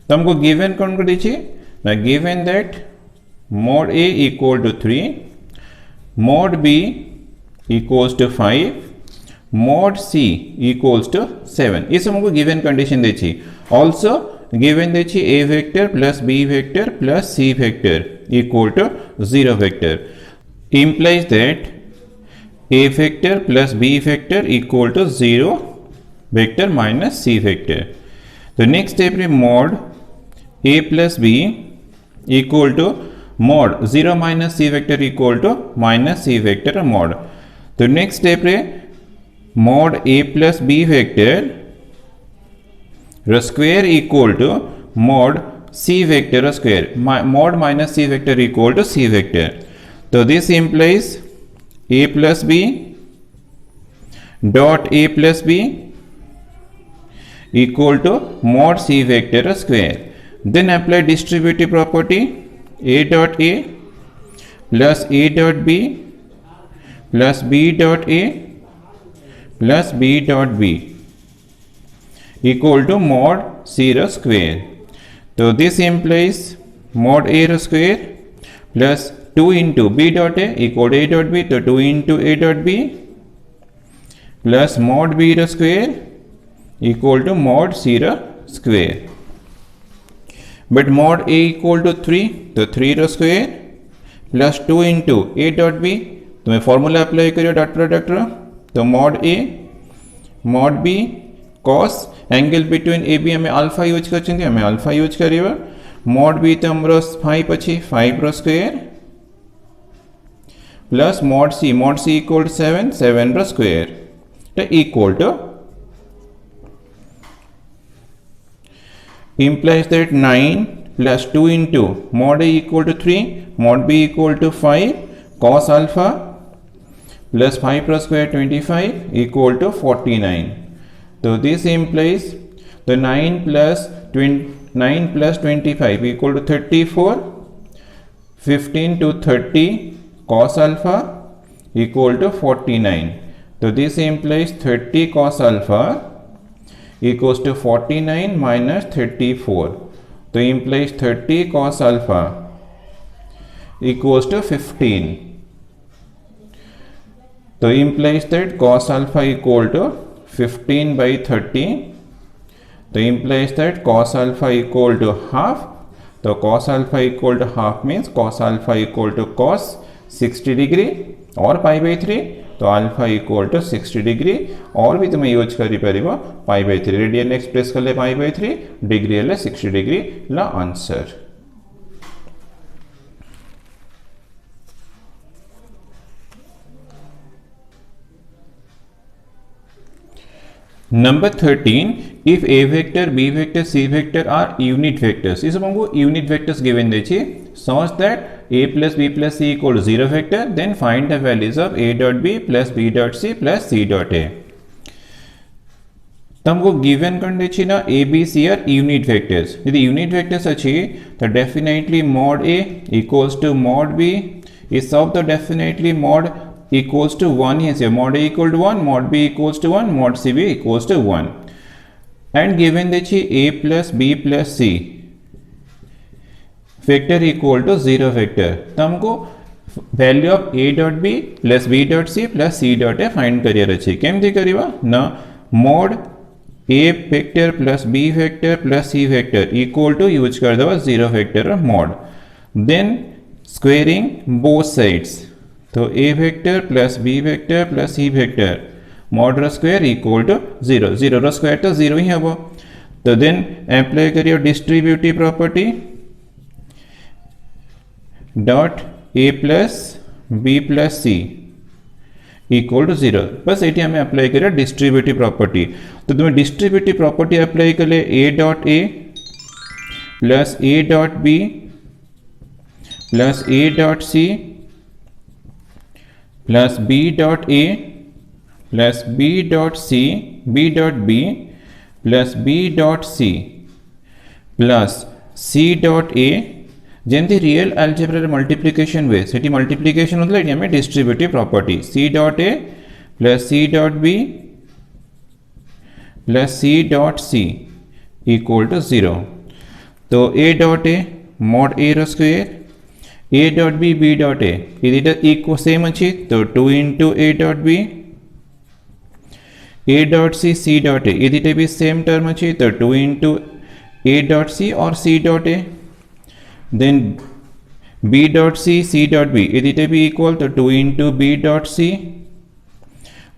तो हमको गिवन कौन कर दीजिए ना, given that mod a equal to 3, mod b equals to 5, mod c equals to 7, ये सब हमको गिवन कंडीशन दीजिए। ऑल्सो गिवन दीजिए a vector plus B vector plus C vector equal to 0 vector, implies that a vector plus b vector equal to 0 vector minus c vector। तो नेक्स्ट स्टेप रे mod a plus b equal to mod 0 minus c vector equal to minus c vector mod। तो नेक्स्ट स्टेप रे mod a plus b vector square equal to mod c vector square, mod minus c vector equal to c vector। तो this implies a plus b dot a plus b equal to mod c vector square। Then apply distributive property, a dot a plus a dot b plus b dot a plus b dot b equal to mod c square। तो this implies mod a square plus 2 into b dot a equal to a dot b, तो 2 into a dot b plus mod b square equal to mod c square। but mod a equal to 3, तो 3 square plus 2 into a dot b, तो मैं फॉर्मूला अप्लाई करियो डॉट प्रोडक्ट रो, तो mod a mod b cos angle between A B हमें अल्फा यूज कर हमें अल्फा यूज करियो, mod b तो हमरो 5 પછી 5 square plus mod c equal to 7, 7 square तो equal to implies that 9 plus 2 into mod a equal to 3, mod b equal to 5 cos alpha plus 5 square 25 equal to 49। तो this implies the 9 plus 25 equal to 34, 15 to 30 cos alpha equal to 49। तो this implies 30 cos alpha equals to 49 minus 34, तो implies 30 cos alpha equals to 15, तो implies that cos alpha equal to 15 by 30, तो implies that cos alpha equal to half, तो cos alpha equal to half means cos alpha equal to cos 60 degree और पाई बाई 3, तो अल्फा इक्वल टू 60 डिग्री और भी तुम्हें यूज करी परिबो पाई बाई 3 रेडियन एक्सप्रेस करले पाई बाई 3 डिग्री ले 60 डिग्री ला answer. Number 13, if a vector, b vector, c vector are unit vectors, इस हमको unit vectors given दीजिए, such that a plus b plus c equal to 0 vector, then find the values of a dot b plus b dot c plus c dot a। तो हमको given कर दीजिए ना a b c are unit vectors, यदि unit vectors अच्छी तो definitely mod a equals to mod b is of the definitely mod equals to 1 is here, mod a equal to 1, mod b equals to 1, mod c b equals to 1 and given देखिए a plus b plus c vector equal to 0 vector, तो हमको value of a dot b plus b dot c plus c dot a find करियर अच्छे केमती करवा ना mod a vector plus B vector plus C vector equal to use कर दो 0 vector mod then squaring both sides तो ए vector plus B vector plus सी वेक्टर मॉड रो स्क्वायर इक्वल टू 0 0 रो स्क्वायर तो 0 ही हम तो देन एप्लाई करियो distributive property dot A plus B plus C equal to 0 बस ये आम अप्लाई करिए डिस्ट्रीब्यूटिव प्रॉपर्टी तो तुम डिस्ट्रीब्यूटिव प्रॉपर्टी अप्लाई कले A dot B plus A dot C plus B dot A plus B dot C B dot B plus B dot C plus C dot A जमती रियल अलजेब्रा मल्टीप्लिकेशन वे से मल्टीप्लिकेशन होता है आम distributive property C dot A plus C dot B plus C dot C equal to 0 तो ए डॉट ए मॉड ए रो स्क्वायर ए डॉट बी डॉट ए ये इक्वल सेम अच्छी तो 2 इंटू ए डॉट बी ए डॉट सी डॉट ए ये भी सेम टर्म अच्छी तो 2 इंटू ए डॉट सी और C dot A then b dot c dot b ये भी इक्वल तो 2 into B dot C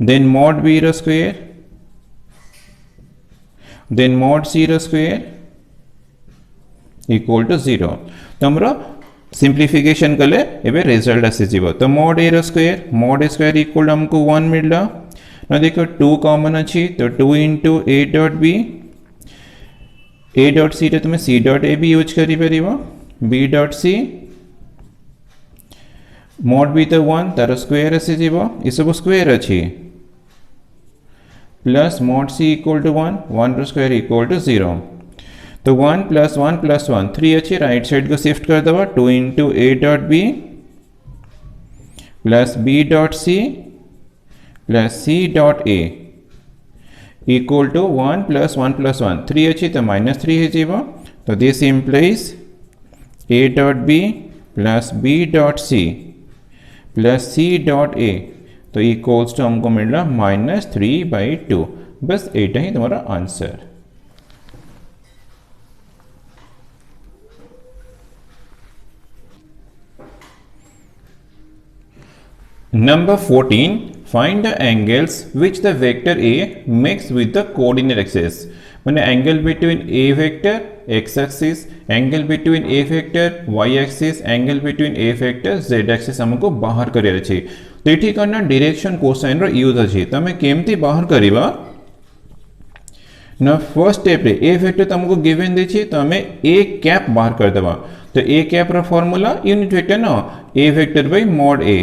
then mod b रो स्क्वायर देन मॉड c रो स्क्वायर इक्वल टू 0 तो हमरा सिंप्लिफिकेशन कले एबे रिजल्ट आसी जीवो तो मॉड a रो स्क्वायर इक्वल हमको 1 मिलला ना देखो 2 कॉमन अच्छी तो 2 इंटू ए डॉट बी ए डॉट सी रे तुम सी डॉट ए भी यूज करी परिबो b dot c mod b तो 1 तार स्क्वायर आसी जीवो ये सब स्क्वायर अच्छी plus mod C equal to 1 रो स्क्वायर इक्वल टू 0 तो 1 प्लस 1 3 अच्छी राइट साइड को शिफ्ट कर दबा 2 into A dot B plus B dot C plus C dot A equal to 1 plus 1 3 अच्छी तो -3 है जीवो तो this implies A dot B plus B dot C plus C dot ए तो इक्वल्स टू हमको मिल रहा -3/2 बस एटा ही तुम्हारा answer. Number 14, find the angles which the vector A makes with the coordinate axis. मैंने angle between A vector x axis, angle between A vector y axis, angle between A vector z axis हमको बाहर करियर अछि तो एठी करना डायरेक्शन कोसाइन रो यूज अछि तमे केमती बाहर करिबा ना फर्स्ट स्टेप रे A वेक्टर तुमको गिवन दे छी तो हमें A कैप बाहर कर देबा तो A कैप रो फार्मूला यूनिट वेक्टर ना A vector by mod A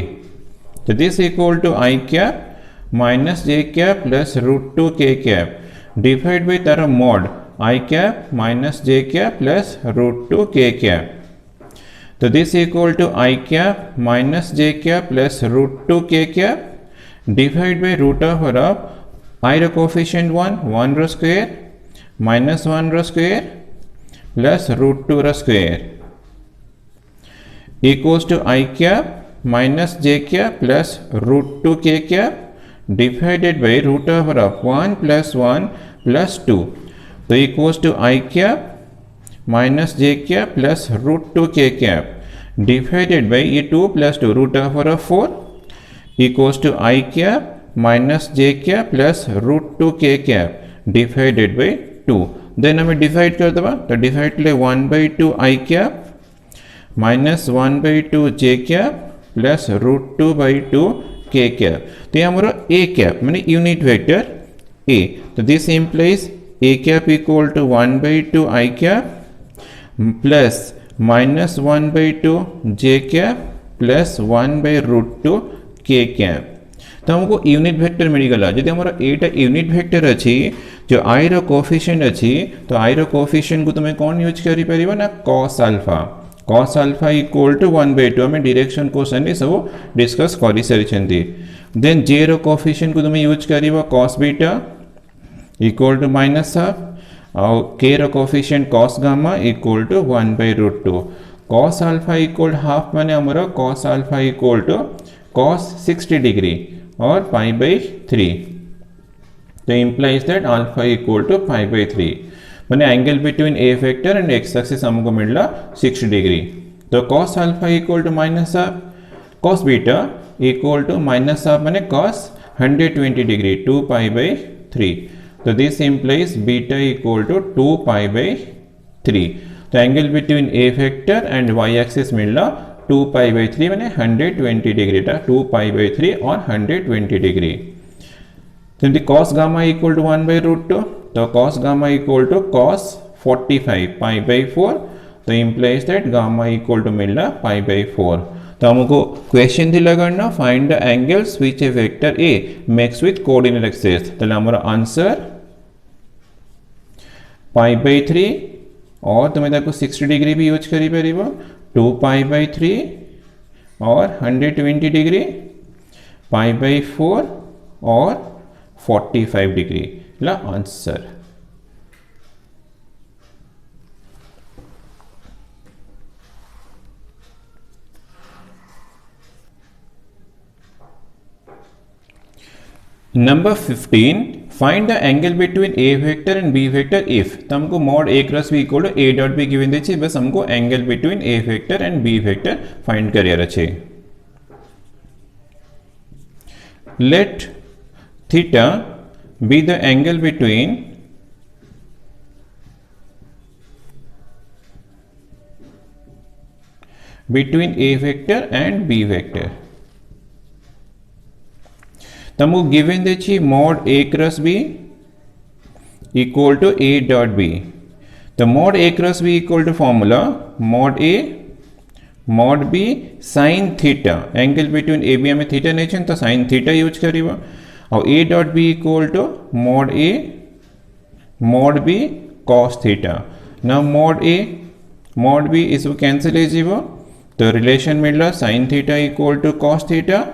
तो this equal to I cap minus J cap plus √2 K cap divide by तारा mod I cap minus J cap plus √2 K cap तो this equal to I cap minus J cap plus √2 K cap divide by root over of I रो कोफिशिएंट 1 रो स्क्वायर माइनस 1 रो स्क्वायर प्लस √2 रो square equals to I cap minus J cap plus √2 K cap divided by root over of 1 plus 1 plus 2 तो equals to I cap minus J cap plus √2 K cap divided by ये 2 plus 2 root over of 4 equals to I cap minus J cap plus √2 K cap divided by 2 then हमें डिवाइड कर दबा तो डिवाइड ले 1/2 I cap minus 1/2 J cap plus √2/2 K cap तो ये हमारा A कैप माने यूनिट वेक्टर A तो this implies A cap equal to 1/2 I cap plus minus 1/2 J cap plus 1/√2 K cap तो हमको यूनिट वेक्टर मिलगला जदि हमारा एटा यूनिट वेक्टर अच्छी जो I रो कोफिशिएंट अच्छी तो I रो कोफिशिएंट को तुम्हें कौन यूज करी परिबा ना cos alpha इक्वल टू 1/2 हमें डायरेक्शन कोसाइन सब डिस्कस करि सरिछंती देन J रो कोफिशिएंट को तुम्हें यूज करिबा cos beta equal to minus half और K रो coefficient cos gamma equal to 1/√2 cos alpha equal half माने हमारा cos alpha equal to cos 60 degree और π/3 तो implies that alpha equal to pi by 3 मैंने angle between A vector and X axis हमको मिला 60 डिग्री तो cos alpha equal to minus half cos beta equal to minus half मैंने cos 120 डिग्री 2 पाई बाई 3 तो this implies beta equal to 2 pi by 3 तो angle between A vector and Y axis मिला 2 पाई बाई 3 मैंने 120 डिग्री था 2 पाई बाई 3 और 120 डिग्री तो cos gamma equal to 1 by root 2 तो cos gamma equal to cos 45 pi by 4 तो implies that gamma equal to मिला पाई बाई 4 तो हमको क्वेश्चन दिला करना find the angles which A vector A makes with coordinate axis तो हमारा आंसर पाई बाई 3 और तुम्हें देखो 60 डिग्री भी यूज करी पारिबो 2 पाई बाई 3 और 120 डिग्री पाई बाई 4 और 45 डिग्री ला answer number 15 find the angle between A vector and b vector if तो हमको mod a cross b equal to a dot b given देछि बस हमको angle between A vector and b vector find करियर अछि let theta be the angle between a vector and b vector तो हमको गिवन देछि mod a cross b equal to a dot b तो mod a cross b equal to formula mod a mod b sin theta angle between A b में थीटा नहीं तो sin थीटा यूज करिबा और a dot B equal to mod a mod b cos theta ना मॉड a मॉड b इसको कैंसिल हो जीवो तो रिलेशन मिला sin theta equal to cos theta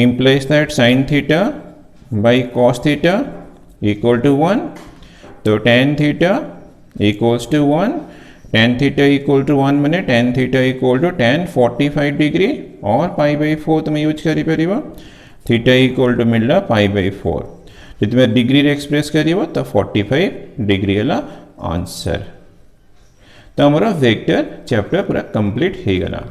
implies that sin theta by cos theta equal to 1 तो tan theta equals to 1 tan theta equal to 1 मैंने tan theta equal to tan 45 degree और पाई बाई 4 तुम्हें यूज करी पारिबो थीटा इक्वल टू मिलला पाई बाई 4 जो तुम्हें डिग्री रे एक्सप्रेस करिबो तो 45 डिग्री वाला आंसर तो हमारा वेक्टर चैप्टर पूरा कंप्लीट हो गला।